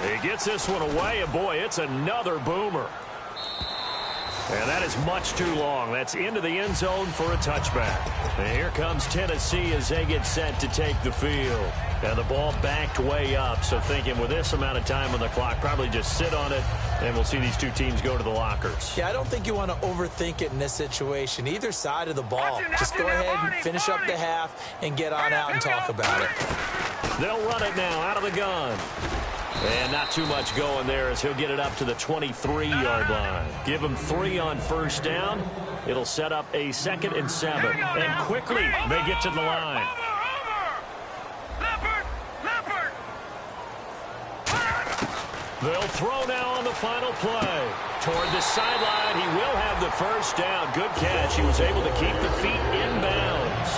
He gets this one away, and boy, it's another boomer. And that is much too long. That's into the end zone for a touchback. And here comes Tennessee as they get set to take the field. And the ball backed way up, so thinking with this amount of time on the clock, probably just sit on it, and we'll see these 2 teams go to the lockers. Yeah, I don't think you want to overthink it in this situation. Either side of the ball. Just go ahead and finish up the half and get on out and talk about it. They'll run it now out of the gun. And not too much going there as he'll get it up to the 23-yard line. Give him 3 on first down. It'll set up a 2nd and 7. And quickly they get to the line. They'll throw now on the final play. Toward the sideline, he will have the first down. Good catch. He was able to keep the feet in bounds.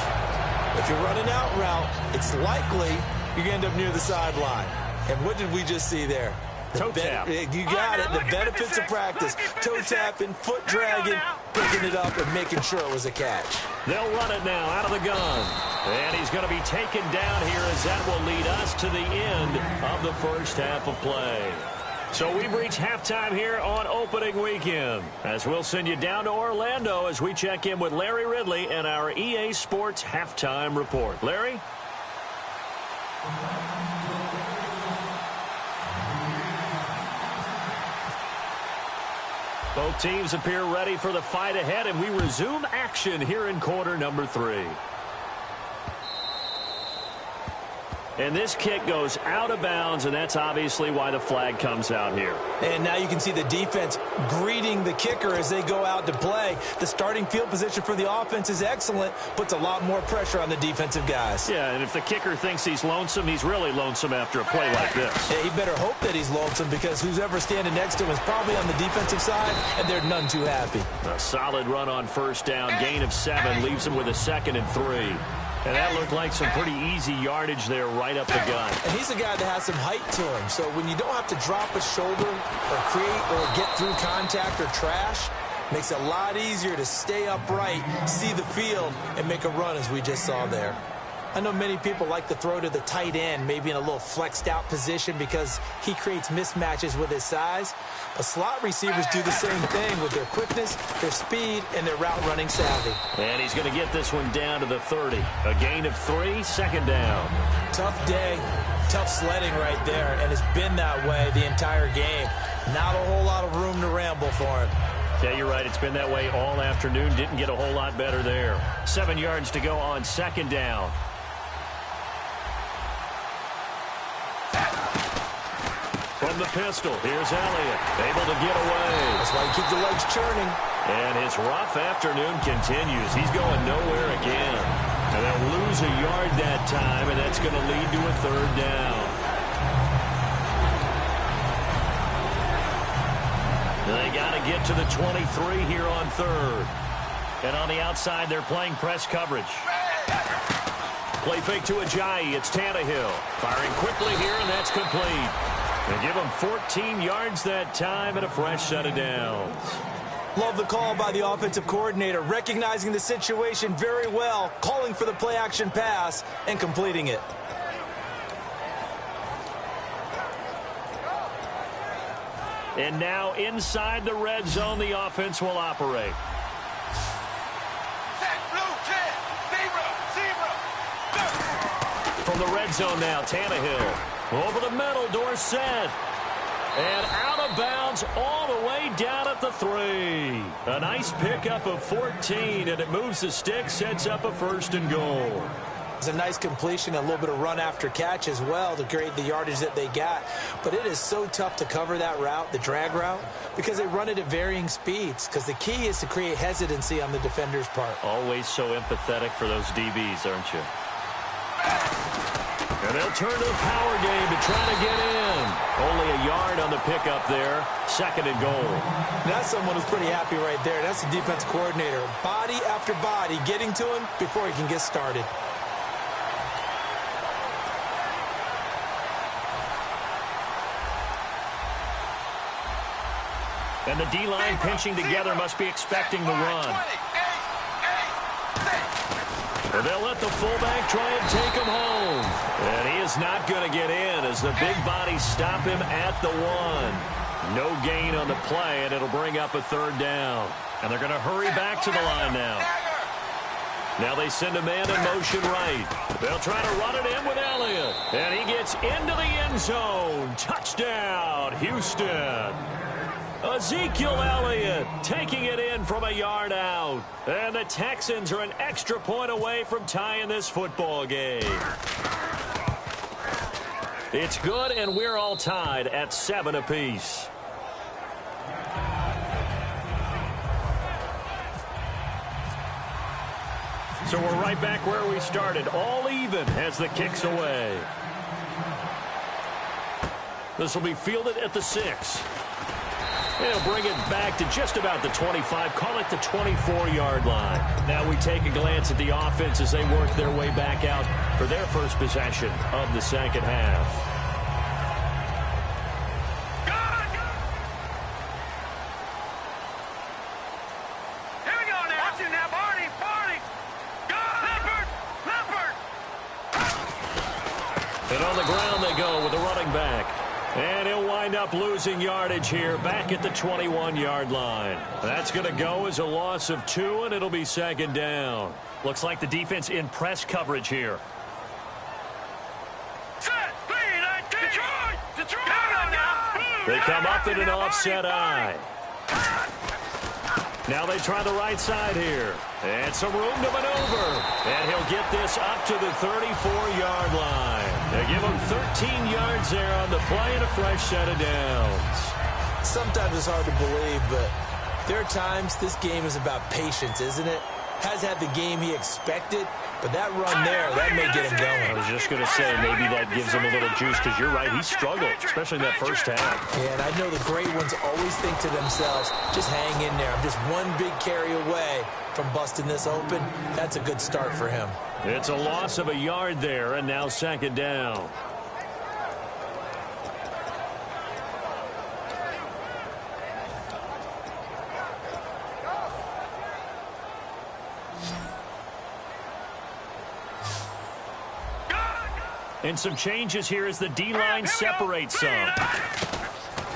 If you're running out route, it's likely you're going to end up near the sideline. And what did we just see there? Toe tap. You got it. The benefits of practice. Toe tapping, foot dragging, picking it up, and making sure it was a catch. They'll run it now out of the gun. And he's going to be taken down here as that will lead us to the end of the first half of play. So we've reached halftime here on opening weekend. As we'll send you down to Orlando as we check in with Larry Ridley and our EA Sports halftime report. Larry? Both teams appear ready for the fight ahead, and we resume action here in quarter number 3. And this kick goes out of bounds, and that's obviously why the flag comes out here. And now you can see the defense greeting the kicker as they go out to play. The starting field position for the offense is excellent, puts a lot more pressure on the defensive guys. Yeah, and if the kicker thinks he's lonesome, he's really lonesome after a play like this. Yeah, he better hope that he's lonesome because who's ever standing next to him is probably on the defensive side, and they're none too happy. A solid run on first down, gain of 7, leaves him with a 2nd and 3. And that looked like some pretty easy yardage there right up the gut. And he's a guy that has some height to him. So when you don't have to drop a shoulder or create or get through contact or trash, makes it a lot easier to stay upright, see the field, and make a run as we just saw there. I know many people like to throw to the tight end, maybe in a little flexed out position because he creates mismatches with his size. But slot receivers do the same thing with their quickness, their speed, and their route running savvy. And he's going to get this one down to the 30. A gain of 3, 2nd down. Tough day, tough sledding right there, and it's been that way the entire game. Not a whole lot of room to ramble for him. Yeah, you're right. It's been that way all afternoon. Didn't get a whole lot better there. 7 yards to go on 2nd down. From the pistol, here's Elliott, able to get away. That's why you keep the legs churning. And his rough afternoon continues. He's going nowhere again. And they'll lose a yard that time, and that's going to lead to a 3rd down. They got to get to the 23 here on 3rd. And on the outside, they're playing press coverage. Play fake to Ajayi. It's Tannehill. Firing quickly here, and that's complete. They give him 14 yards that time and a fresh set of downs. Love the call by the offensive coordinator, recognizing the situation very well, calling for the play-action pass, and completing it. And now inside the red zone, the offense will operate. Set, blue, 10, 0, 0. From the red zone now, Tannehill. Over the middle, Dorsett. And out of bounds all the way down at the 3. A nice pickup of 14, and it moves the stick, sets up a 1st and goal. It's a nice completion, a little bit of run after catch as well to create the yardage that they got. But it is so tough to cover that route, the drag route, because they run it at varying speeds. Because the key is to create hesitancy on the defender's part. Always so empathetic for those DBs, aren't you? And they'll turn to the power game to try to get in. Only a yard on the pickup there. 2nd and goal. That's someone who's pretty happy right there. That's the defense coordinator. Body after body getting to him before he can get started. And the D-line pinching together must be expecting the run. And they'll let the fullback try and take him home. And he is not going to get in as the big bodies stop him at the 1. No gain on the play, and it'll bring up a 3rd down. And they're going to hurry back to the line now. Now they send a man in motion right. They'll try to run it in with Elliott. And he gets into the end zone. Touchdown, Houston. Ezekiel Elliott taking it in from a yard out. And the Texans are an extra point away from tying this football game. It's good, and we're all tied at 7 apiece. So we're right back where we started, all even as the kick's away. This will be fielded at the 6. They'll bring it back to just about the 25, call it the 24-yard line. Now we take a glance at the offense as they work their way back out for their first possession of the 2nd half. Here we go now. Watch it now, Barney. Leopard. And on the ground they go with the running back. And he'll wind up losing yardage here back at the 21-yard line. That's going to go as a loss of 2, and it'll be 2nd down. Looks like the defense in press coverage here. Set, Detroit. They come up in an offset eye. Now they try the right side here. And some room to maneuver. And he'll get this up to the 34-yard line. They give him 13 yards there on the play and a fresh set of downs. Sometimes it's hard to believe, but there are times this game is about patience, isn't it? Has had the game he expected, but that run there, that may get him going. I was just going to say, maybe that gives him a little juice, because you're right, he struggled, especially in that first half. Yeah, and I know the great ones always think to themselves, just hang in there. I'm just one big carry away from busting this open. That's a good start for him. It's a loss of a yard there, and now 2nd down. And some changes here as the D-line separates some.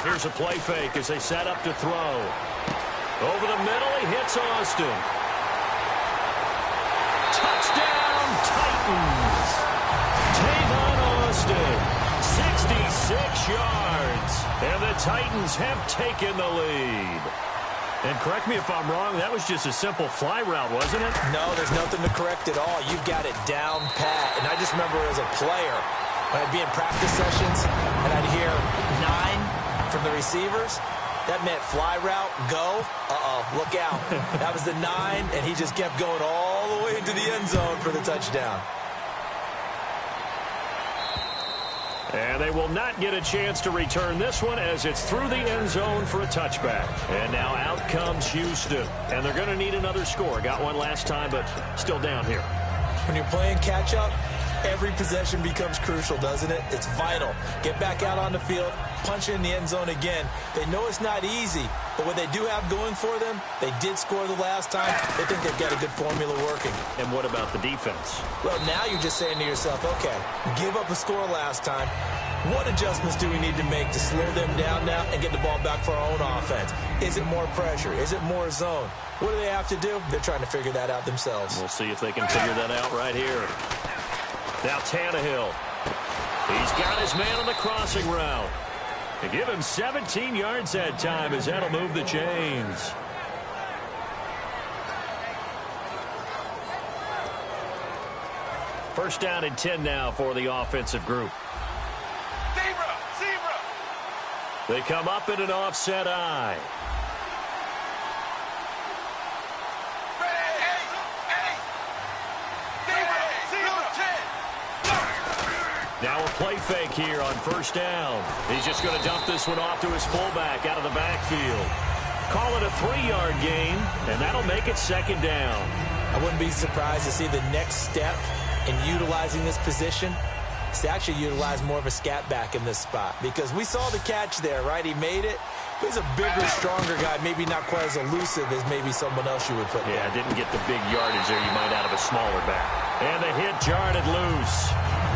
Here's a play fake as they set up to throw. Over the middle, he hits Austin. Touchdown, Titans. Tavon Austin, 66 yards. And the Titans have taken the lead. And correct me if I'm wrong, that was just a simple fly route, wasn't it? No, there's nothing to correct at all. You've got it down pat. And I just remember as a player, when I'd be in practice sessions and I'd hear 9 from the receivers, that meant fly route, go. Look out. That was the 9, and he just kept going all the way into the end zone for the touchdown. And they will not get a chance to return this one as it's through the end zone for a touchback. And now out comes Houston. And they're going to need another score. Got one last time, but still down here. When you're playing catch-up, Every possession becomes crucial, doesn't it? It's vital. Get back out on the field, punch it in the end zone again. They know it's not easy, but what they do have going for them, they did score the last time. They think they've got a good formula working. And what about the defense? Well, now you're just saying to yourself, okay, give up a score last time. What adjustments do we need to make to slow them down now and get the ball back for our own offense? Is it more pressure? Is it more zone? What do they have to do? They're trying to figure that out themselves. We'll see if they can figure that out right here. Now Tannehill. He's got his man on the crossing route. They give him 17 yards that time as that'll move the chains. First down and 10 now for the offensive group. Zebra! They come up in an offset eye. Now a play fake here on first down. He's just going to dump this one off to his fullback out of the backfield. Call it a 3-yard gain, and that'll make it second down. I wouldn't be surprised to see the next step in utilizing this position is to actually utilize more of a scat back in this spot, because we saw the catch there, right? He made it. He's a bigger, stronger guy, maybe not quite as elusive as maybe someone else you would put there. Yeah, didn't get the big yardage there you might out of a smaller back. And the hit jarred it loose.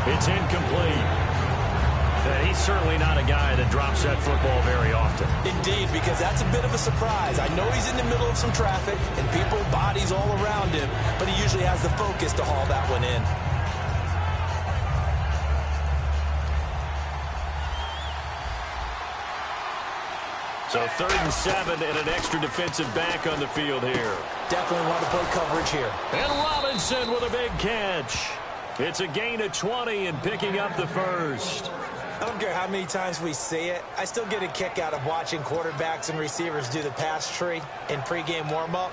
It's incomplete. He's certainly not a guy that drops that football very often. Indeed, because that's a bit of a surprise. I know he's in the middle of some traffic and people, bodies all around him, but he usually has the focus to haul that one in. So 3rd and 7 and an extra defensive back on the field here. Definitely want to play coverage here. And Robinson with a big catch. It's a gain of 20 and picking up the first. I don't care how many times we see it. I still get a kick out of watching quarterbacks and receivers do the pass tree in pregame warm-up.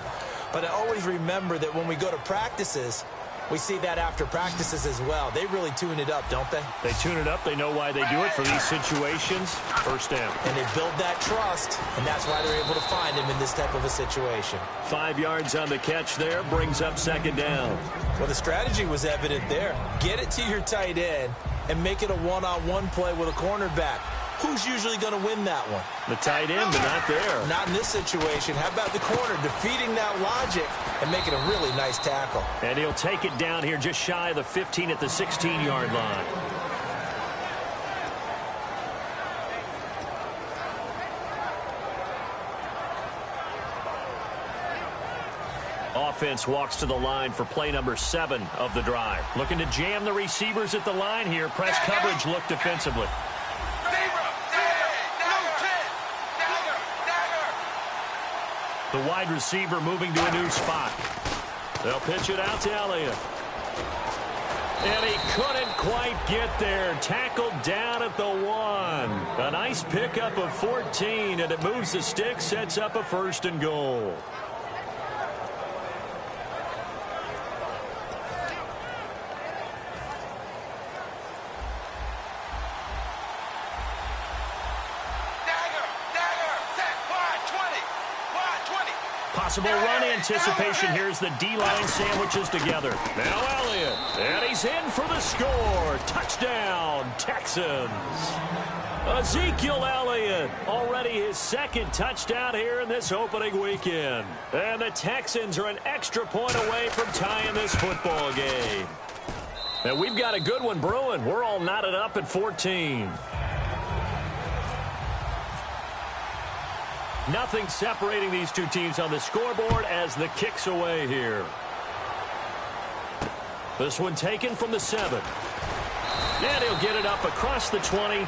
But I always remember that when we go to practices, we see that after practices as well. They really tune it up, don't they? They tune it up. They know why they do it for these situations. First down. And they build that trust, and that's why they're able to find him in this type of a situation. 5 yards on the catch there. Brings up second down. Well, the strategy was evident there. Get it to your tight end and make it a one-on-one play with a cornerback. Who's usually going to win that one? The tight end, but not there. Not in this situation. How about the corner defeating that logic and making a really nice tackle? And he'll take it down here just shy of the 15 at the 16-yard line. Offense walks to the line for play number 7 of the drive. Looking to jam the receivers at the line here. Press coverage look defensively. The wide receiver moving to a new spot. They'll pitch it out to Elliott. And he couldn't quite get there. Tackled down at the 1. A nice pickup of 14, and it moves the stick, sets up a 1st and goal. Possible run anticipation. Here's the D-line sandwiches together. Now Elliott. And he's in for the score. Touchdown, Texans. Ezekiel Elliott. Already his 2nd touchdown here in this opening weekend. And the Texans are an extra point away from tying this football game. And we've got a good one brewing. We're all knotted up at 14. Nothing separating these two teams on the scoreboard as the kick's away here. This one taken from the 7. And he'll get it up across the 20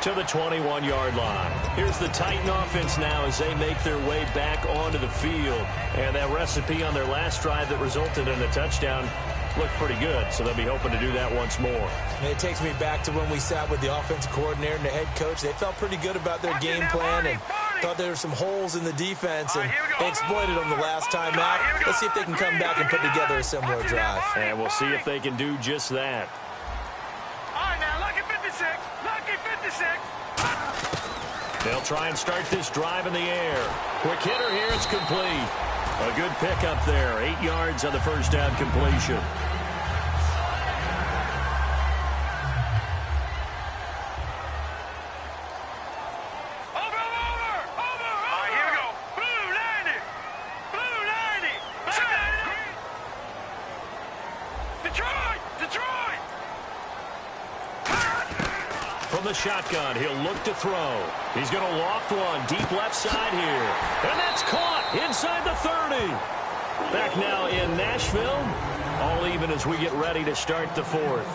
to the 21-yard line. Here's the Titan offense now as they make their way back onto the field. And that recipe on their last drive that resulted in a touchdown looked pretty good, so they'll be hoping to do that once more. And it takes me back to when we sat with the offensive coordinator and the head coach. They felt pretty good about their game plan and thought there were some holes in the defense, and they exploited them the last time out. Let's see if they can come back and put together a similar drive. And we'll see if they can do just that. All right, now, lucky 56. Lucky 56. They'll try and start this drive in the air. Quick hitter here, it's complete. A good pickup there. 8 yards on the first down completion. the shotgun. He'll look to throw. He's going to loft one deep left side here. And that's caught inside the 30. Back now in Nashville. All even as we get ready to start the fourth.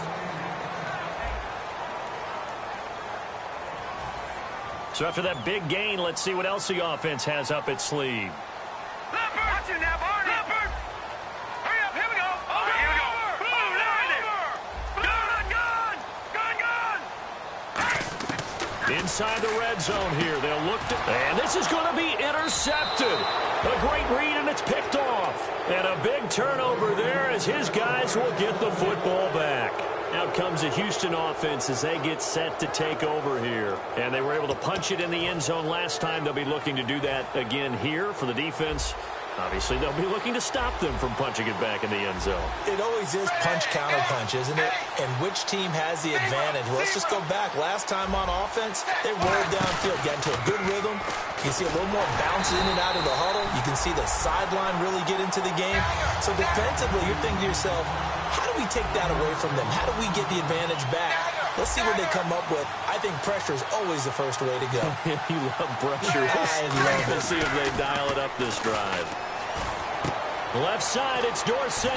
So after that big gain, let's see what else the offense has up its sleeve. Watch it now, Barney. Hurry up, here we go. Oh, here we go. Boom, gun. Inside the red zone here. They'll look to, and this is going to be intercepted. A great read, and it's picked off. And a big turnover there as his guys will get the football back. Out comes the Houston offense as they get set to take over here. And they were able to punch it in the end zone last time. They'll be looking to do that again here for the defense. Obviously, they'll be looking to stop them from punching it back in the end zone. It always is punch-counter-punch, isn't it? And which team has the advantage? Well, let's just go back. Last time on offense, they rolled downfield, got into a good rhythm. You can see a little more bounce in and out of the huddle. You can see the sideline really get into the game. So defensively, you're thinking to yourself, how do we take that away from them? How do we get the advantage back? Let's see what they come up with. I think pressure is always the first way to go. You love pressure. I love it. Let's see if they dial it up this drive. Left side, it's Dorsett.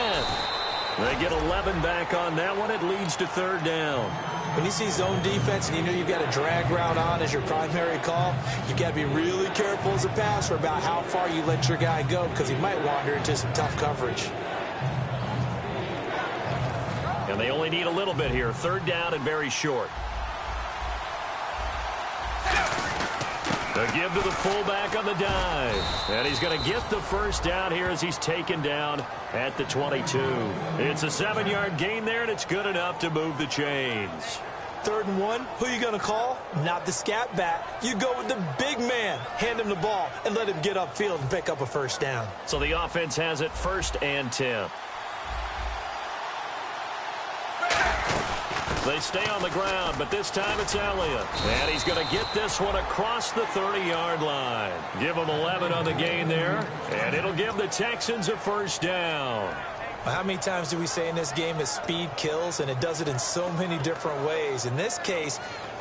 They get 11 back on that one. It leads to third down. When you see zone defense and you know you've got a drag route on as your primary call, you've got to be really careful as a passer about how far you let your guy go because he might wander into some tough coverage. And they only need a little bit here. Third down and very short. The give to the fullback on the dive. And he's going to get the first down here as he's taken down at the 22. It's a 7-yard gain there, and it's good enough to move the chains. 3rd and 1, who you going to call? Not the scat back. You go with the big man. Hand him the ball and let him get upfield and pick up a first down. So the offense has it 1st and 10. They stay on the ground, but this time it's Elliott. And he's going to get this one across the 30-yard line. Give him 11 on the gain there, and it'll give the Texans a first down. Well, how many times do we say in this game that speed kills, and it does it in so many different ways? In this case,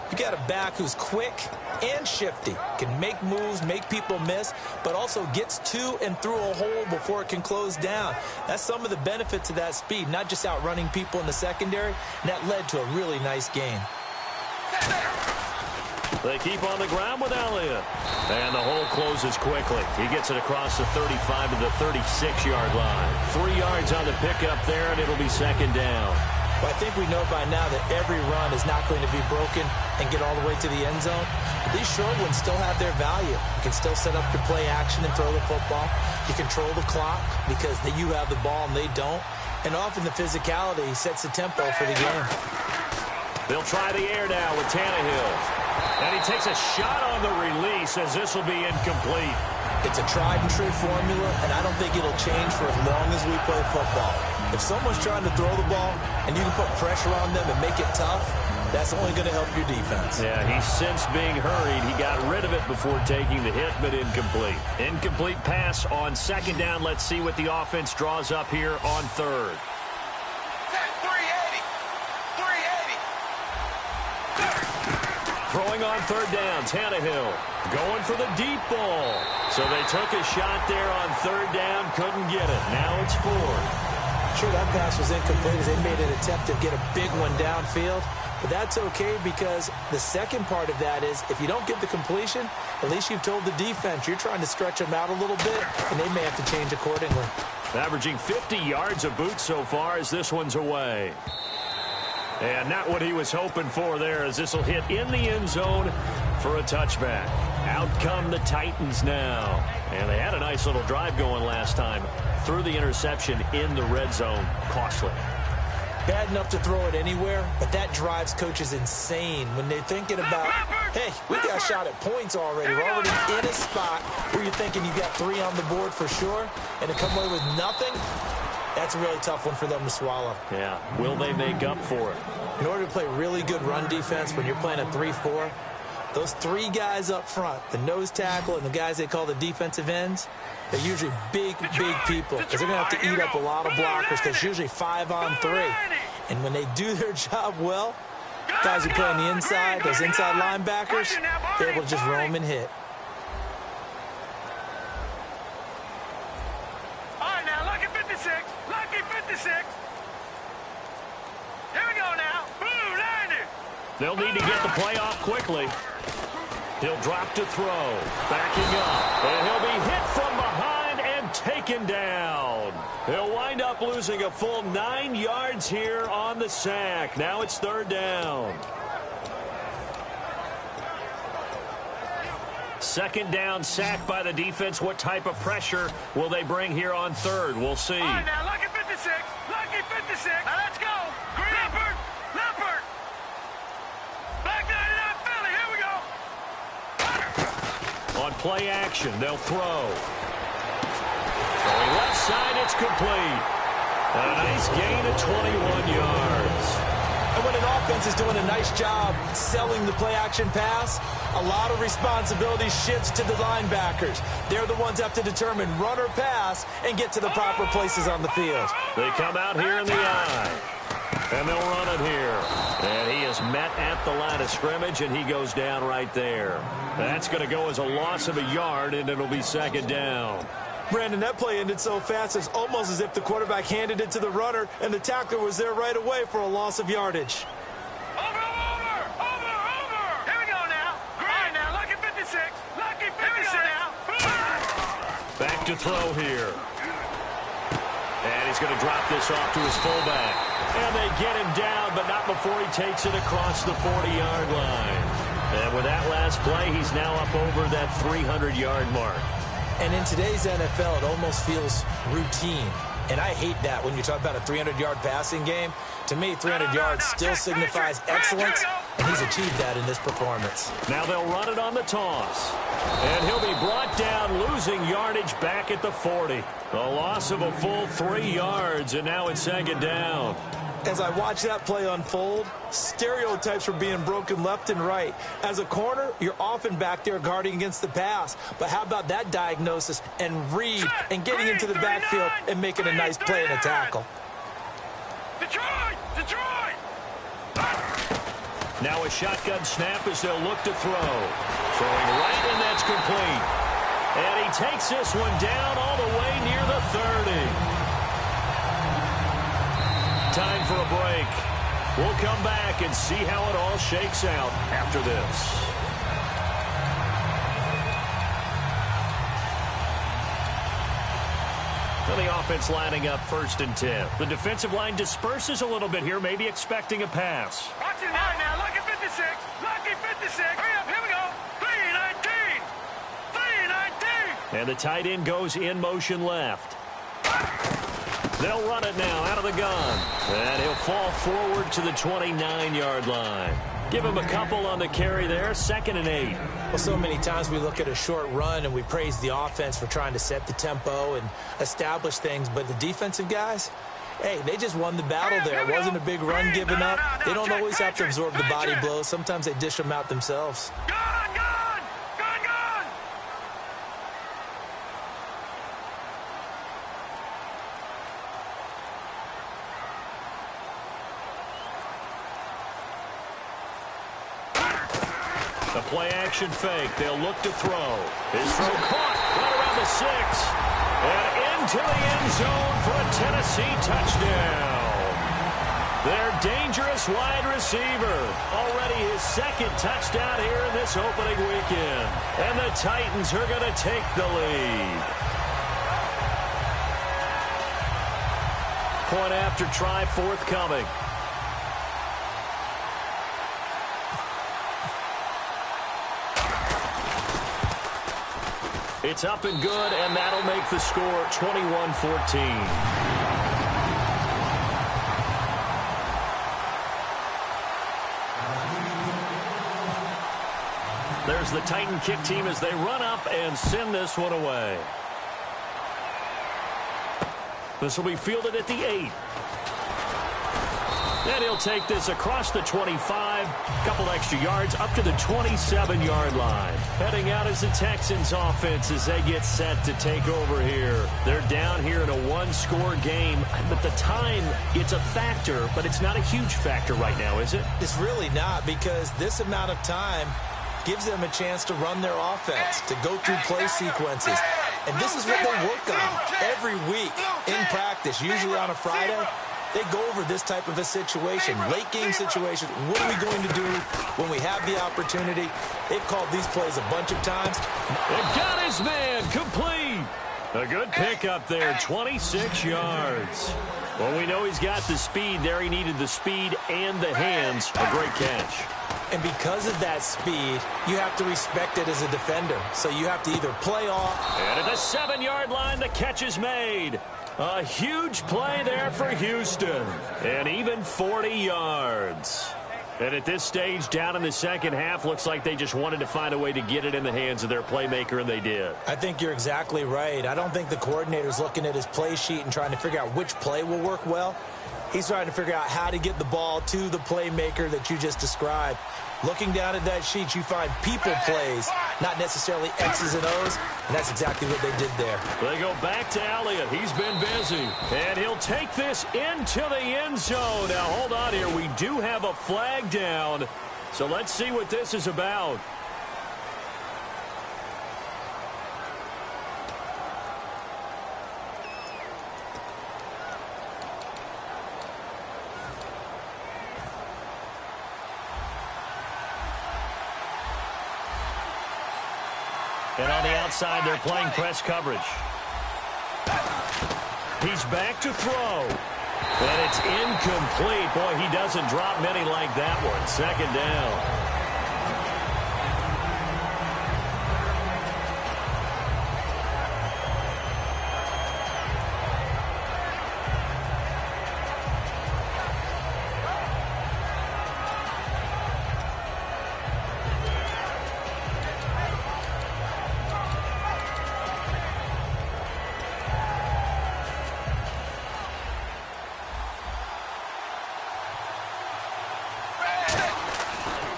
you got a back who's quick and shifty, can make moves, make people miss, but also gets to and through a hole before it can close down. That's some of the benefits of that speed, not just outrunning people in the secondary, and that led to a really nice game. They keep on the ground with Elliott. And the hole closes quickly. He gets it across the 35 to the 36-yard line. 3 yards on the pickup there, and it'll be 2nd down. Well, I think we know by now that every run is not going to be broken and get all the way to the end zone. But these short ones still have their value. You can still set up your play action and throw the football. You control the clock because you have the ball and they don't. And often the physicality sets the tempo for the game. They'll try the air now with Tannehill. And he takes a shot on the release as this will be incomplete. It's a tried-and-true formula, and I don't think it'll change for as long as we play football. If someone's trying to throw the ball and you can put pressure on them and make it tough, that's only going to help your defense. Yeah, he's since being hurried. He got rid of it before taking the hit, but incomplete. Incomplete pass on 2nd down. Let's see what the offense draws up here on 3rd. 380. Throwing on 3rd down, Tannehill going for the deep ball. So they took a shot there on 3rd down, couldn't get it. Now it's 4th. Sure, that pass was incomplete as they made an attempt to get a big one downfield. But that's okay because the second part of that is if you don't get the completion, at least you've told the defense you're trying to stretch them out a little bit, and they may have to change accordingly. Averaging 50 yards a boot so far as this one's away. And not what he was hoping for there as this will hit in the end zone for a touchback. Out come the Titans now. And they had a nice little drive going last time. Threw the interception in the red zone. Costly. Bad enough to throw it anywhere, but that drives coaches insane when they're thinking about, hey, we got shot at points already. We're already in a spot where you're thinking you got 3 on the board for sure, and to come away with nothing, that's a really tough one for them to swallow. Yeah, will they make up for it? In order to play really good run defense when you're playing a 3-4, those 3 guys up front, the nose tackle and the guys they call the defensive ends, they're usually big people because they're going to have to eat up a lot of blockers because it's usually 5 on 3. And when they do their job well, Guys who play on the inside, those inside linebackers, they're able to just roam and hit. All right, now, lucky 56. Lucky 56. Here we go now. Boom, 90. They'll need to get the play off quickly. He'll drop to throw. Backing up. And he'll be hit from behind and taken down. He'll wind up losing a full 9 yards here on the sack. Now it's 3rd down. 2nd down, sack by the defense. What type of pressure will they bring here on 3rd? We'll see. All right, now, lucky 56. Lucky 56. Now, let's go. Green. Leopard. Black 99 Philly. Here we go. On play action, they'll throw. Going left side, it's complete. A nice gain of 21 yards. And when an offense is doing a nice job selling the play-action pass, a lot of responsibility shifts to the linebackers. They're the ones that have to determine run or pass and get to the proper places on the field. They come out here in the eye. And they'll run it here. And he is met at the line of scrimmage, and he goes down right there. That's going to go as a loss of a yard, and it'll be 2nd down. Brandon, that play ended so fast, it's almost as if the quarterback handed it to the runner, and the tackler was there right away for a loss of yardage. Over. Here we go now. Green now. Lucky 56. Lucky 56. Here we go now. Back to throw here. And he's going to drop this off to his fullback. And they get him down, but not before he takes it across the 40-yard line. And with that last play, he's now up over that 300-yard mark. And in today's NFL, it almost feels routine. And I hate that when you talk about a 300-yard passing game. To me, 300 yards still signifies excellence, and he's achieved that in this performance. Now they'll run it on the toss. And he'll be brought down, losing yardage back at the 40. A loss of a full 3 yards, and now it's 2nd down. As I watch that play unfold, stereotypes are being broken left and right. As a corner, you're often back there guarding against the pass. But how about that diagnosis and read and getting into the backfield and making a nice play and a tackle? Detroit! Now a shotgun snap as they'll look to throw. Throwing right, and that's complete. And he takes this one down all the way near the 30. Time for a break. We'll come back and see how it all shakes out after this. Well, the offense lining up 1st and 10. The defensive line disperses a little bit here, maybe expecting a pass. Watch it now. Lucky 56. Lucky 56. Hurry up. Here we go. 319. 319. And the tight end goes in motion left. They'll run it now out of the gun. And he'll fall forward to the 29-yard line. Give him a couple on the carry there. 2nd and 8. Well, so many times we look at a short run and we praise the offense for trying to set the tempo and establish things. But the defensive guys, hey, they just won the battle there. It wasn't a big run given up. They don't always have to absorb the body blows. Sometimes they dish them out themselves. Gone. The play-action fake. They'll look to throw. His throw caught right around the 6. And into the end zone for a Tennessee touchdown. Their dangerous wide receiver. Already his 2nd touchdown here in this opening weekend. And the Titans are going to take the lead. Point after try forthcoming. It's up and good, and that'll make the score 21-14. There's the Titan kick team as they run up and send this one away. This will be fielded at the 8. Then he'll take this across the 25, a couple extra yards up to the 27-yard line. Heading out as the Texans offense as they get set to take over here. They're down here in a one-score game, but the time, it's a factor, but it's not a huge factor right now, is it? It's really not, because this amount of time gives them a chance to run their offense, to go through play sequences. And this is what they work on every week in practice, usually on a Friday. They go over this type of a situation, late-game situation. What are we going to do when we have the opportunity? They've called these plays a bunch of times. They've got his man complete. A good pickup there, 26 yards. Well, we know he's got the speed there. He needed the speed and the hands. A great catch. And because of that speed, you have to respect it as a defender. So you have to either play off. And at the 7-yard line, the catch is made. A huge play there for Houston. And even 40 yards. And at this stage, down in the second half, looks like they just wanted to find a way to get it in the hands of their playmaker, and they did. I think you're exactly right. I don't think the coordinator's looking at his play sheet and trying to figure out which play will work well. He's trying to figure out how to get the ball to the playmaker that you just described. Looking down at that sheet, you find people plays, not necessarily X's and O's, and that's exactly what they did there. They go back to Elliott. He's been busy, and he'll take this into the end zone. Now, hold on here. We do have a flag down, so let's see what this is about. And on the outside, they're playing press coverage. He's back to throw. And it's incomplete. Boy, he doesn't drop many like that one. Second down.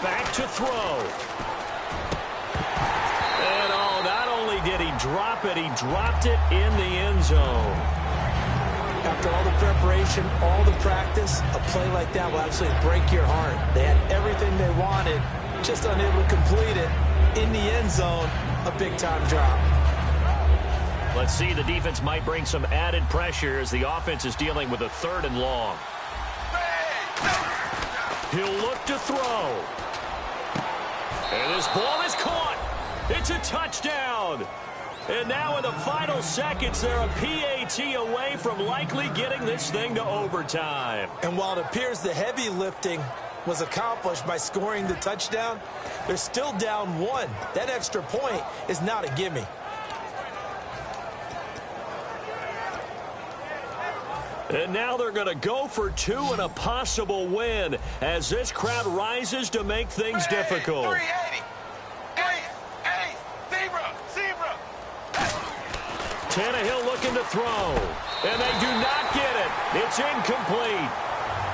Back to throw. And not only did he drop it, he dropped it in the end zone. After all the preparation, all the practice, a play like that will absolutely break your heart. They had everything they wanted, just unable to complete it. In the end zone, a big-time drop. Let's see, the defense might bring some added pressure as the offense is dealing with a 3rd and long. He'll look to throw. And this ball is caught. It's a touchdown. And now in the final seconds, they're a PAT away from likely getting this thing to overtime. And while it appears the heavy lifting was accomplished by scoring the touchdown, they're still down 1. That extra point is not a gimme. And now they're going to go for 2 and a possible win as this crowd rises to make things difficult. 380. Zebra. Tannehill looking to throw. And they do not get it. It's incomplete.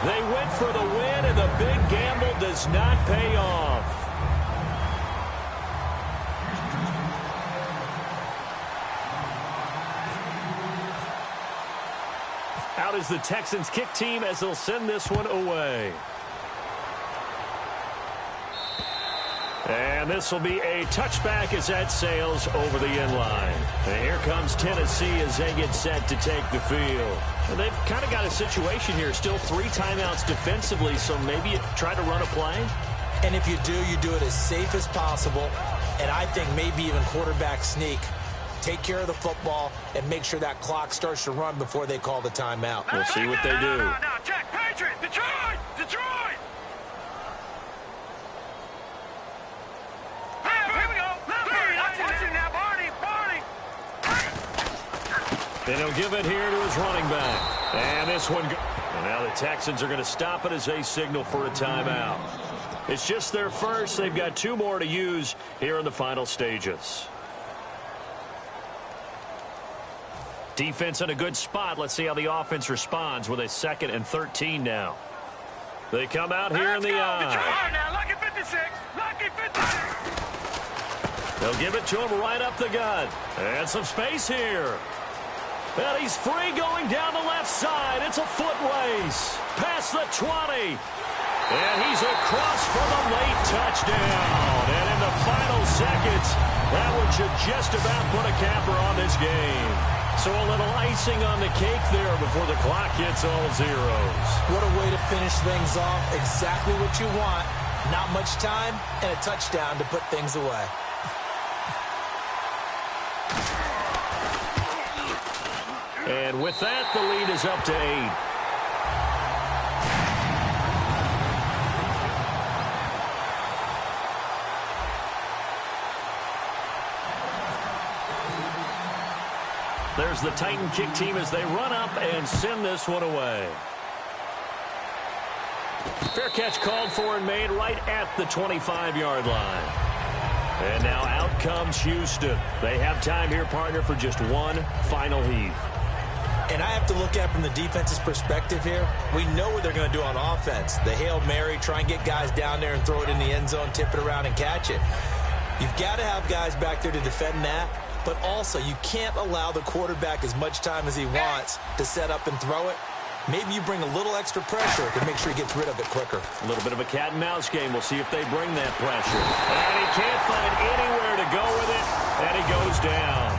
They went for the win, and the big gamble does not pay off. Out is the Texans kick team as they'll send this one away. And this will be a touchback as that sails over the end line. And here comes Tennessee as they get set to take the field. And they've kind of got a situation here. Still 3 timeouts defensively, so maybe you try to run a play. And if you do it as safe as possible. And I think maybe even quarterback sneak. Take care of the football and make sure that clock starts to run before they call the timeout. We'll see what they do. No, check. Patriot. Detroit. Here we go. Watching now, Barney. And he'll give it here to his running back. And this one. And now the Texans are going to stop it as they signal for a timeout. It's just their first. They've got 2 more to use here in the final stages. Defense in a good spot. Let's see how the offense responds with a 2nd and 13 now. They come out here in the eye. Detroit now, lucky 56. Lucky 56. They'll give it to him right up the gut. And some space here. And he's free going down the left side. It's a foot race. Past the 20. And he's across for the late touchdown. And in the final seconds, that one should just about put a capper on this game. So a little icing on the cake there before the clock hits all zeros. What a way to finish things off. Exactly what you want. Not much time and a touchdown to put things away. And with that, the lead is up to 8. There's the Titan kick team as they run up and send this one away. Fair catch called for and made right at the 25-yard line. And now out comes Houston. They have time here, partner, for just one final heave. And I have to look at it from the defense's perspective here. We know what they're going to do on offense. The Hail Mary, try and get guys down there and throw it in the end zone, tip it around and catch it. You've got to have guys back there to defend that. But also, you can't allow the quarterback as much time as he wants to set up and throw it. Maybe you bring a little extra pressure to make sure he gets rid of it quicker. A little bit of a cat and mouse game. We'll see if they bring that pressure. And he can't find anywhere to go with it, and he goes down.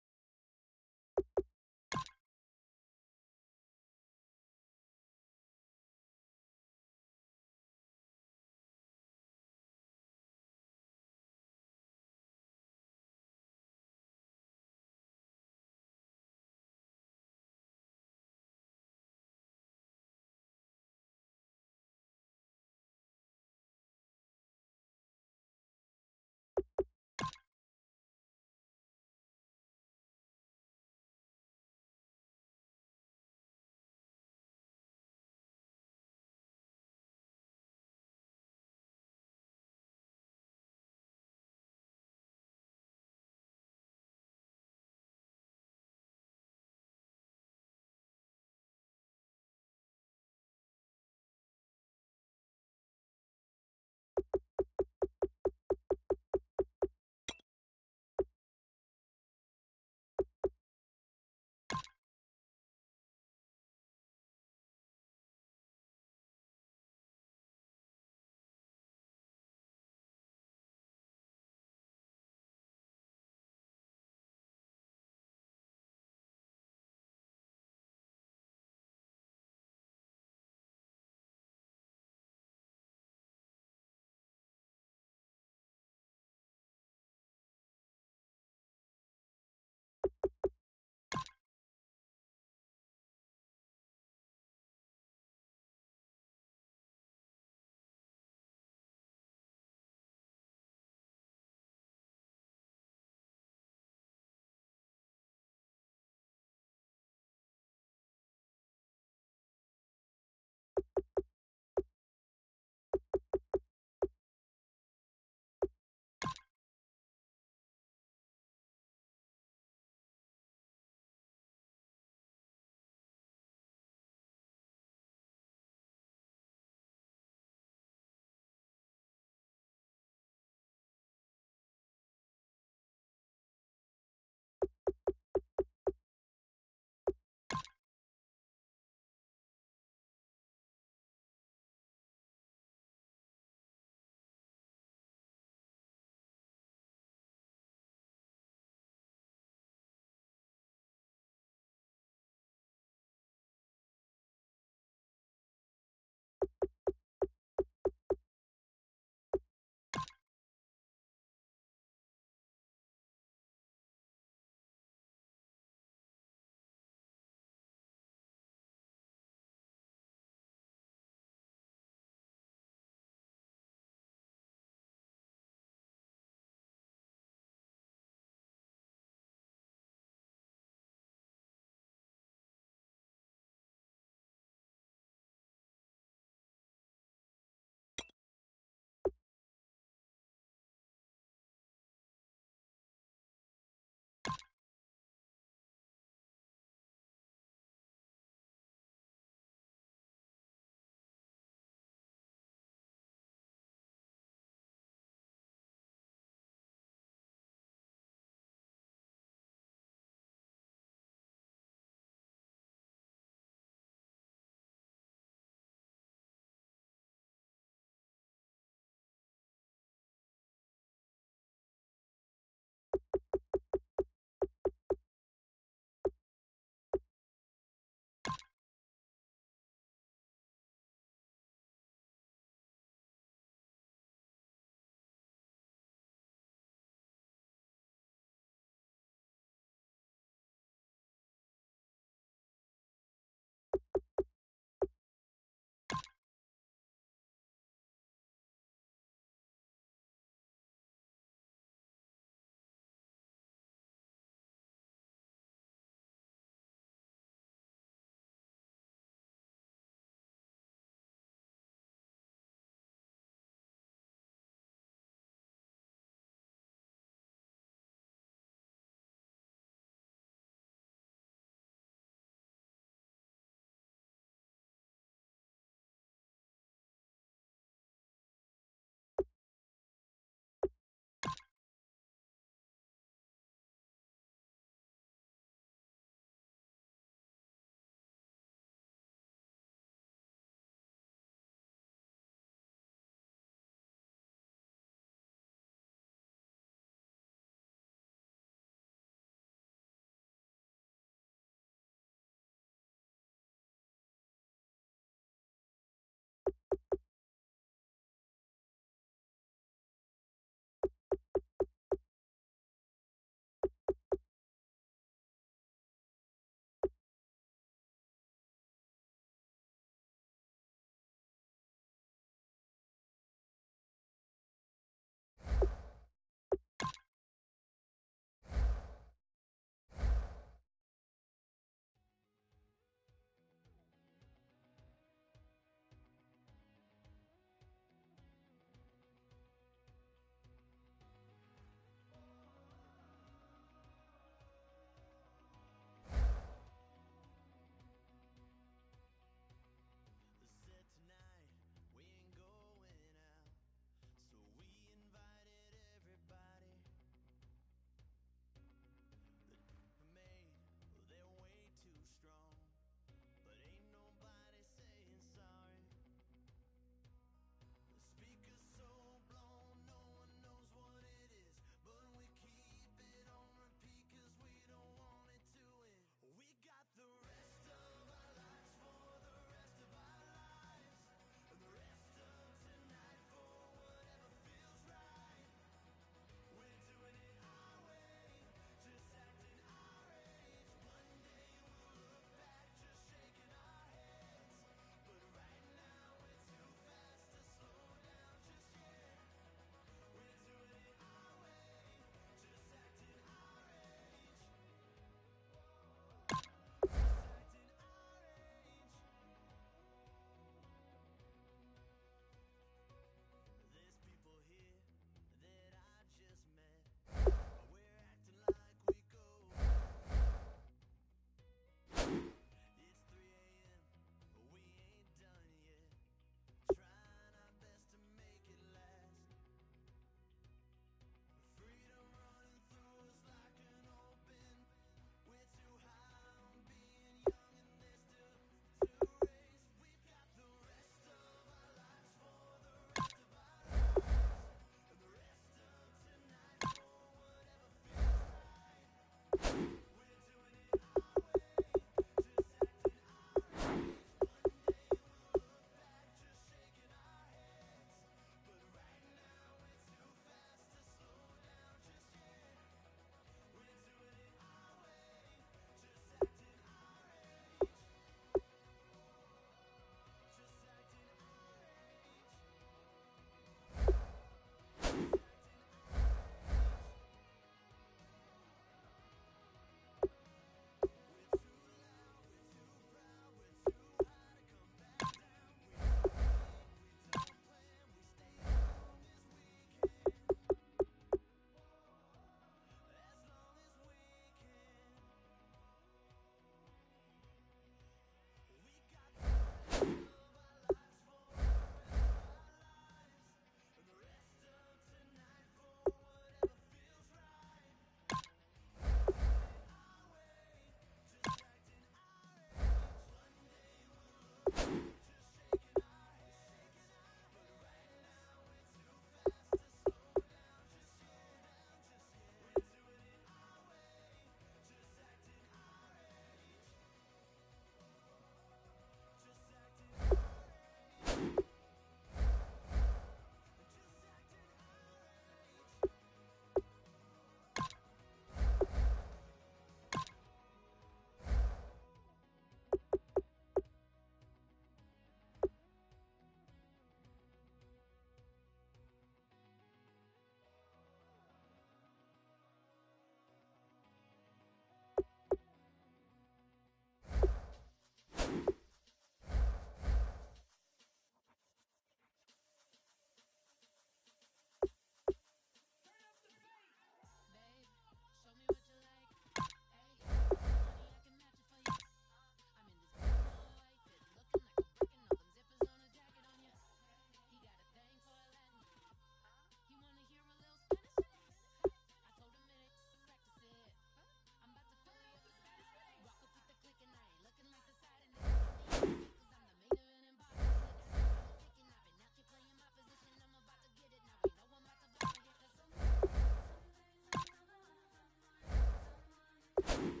it.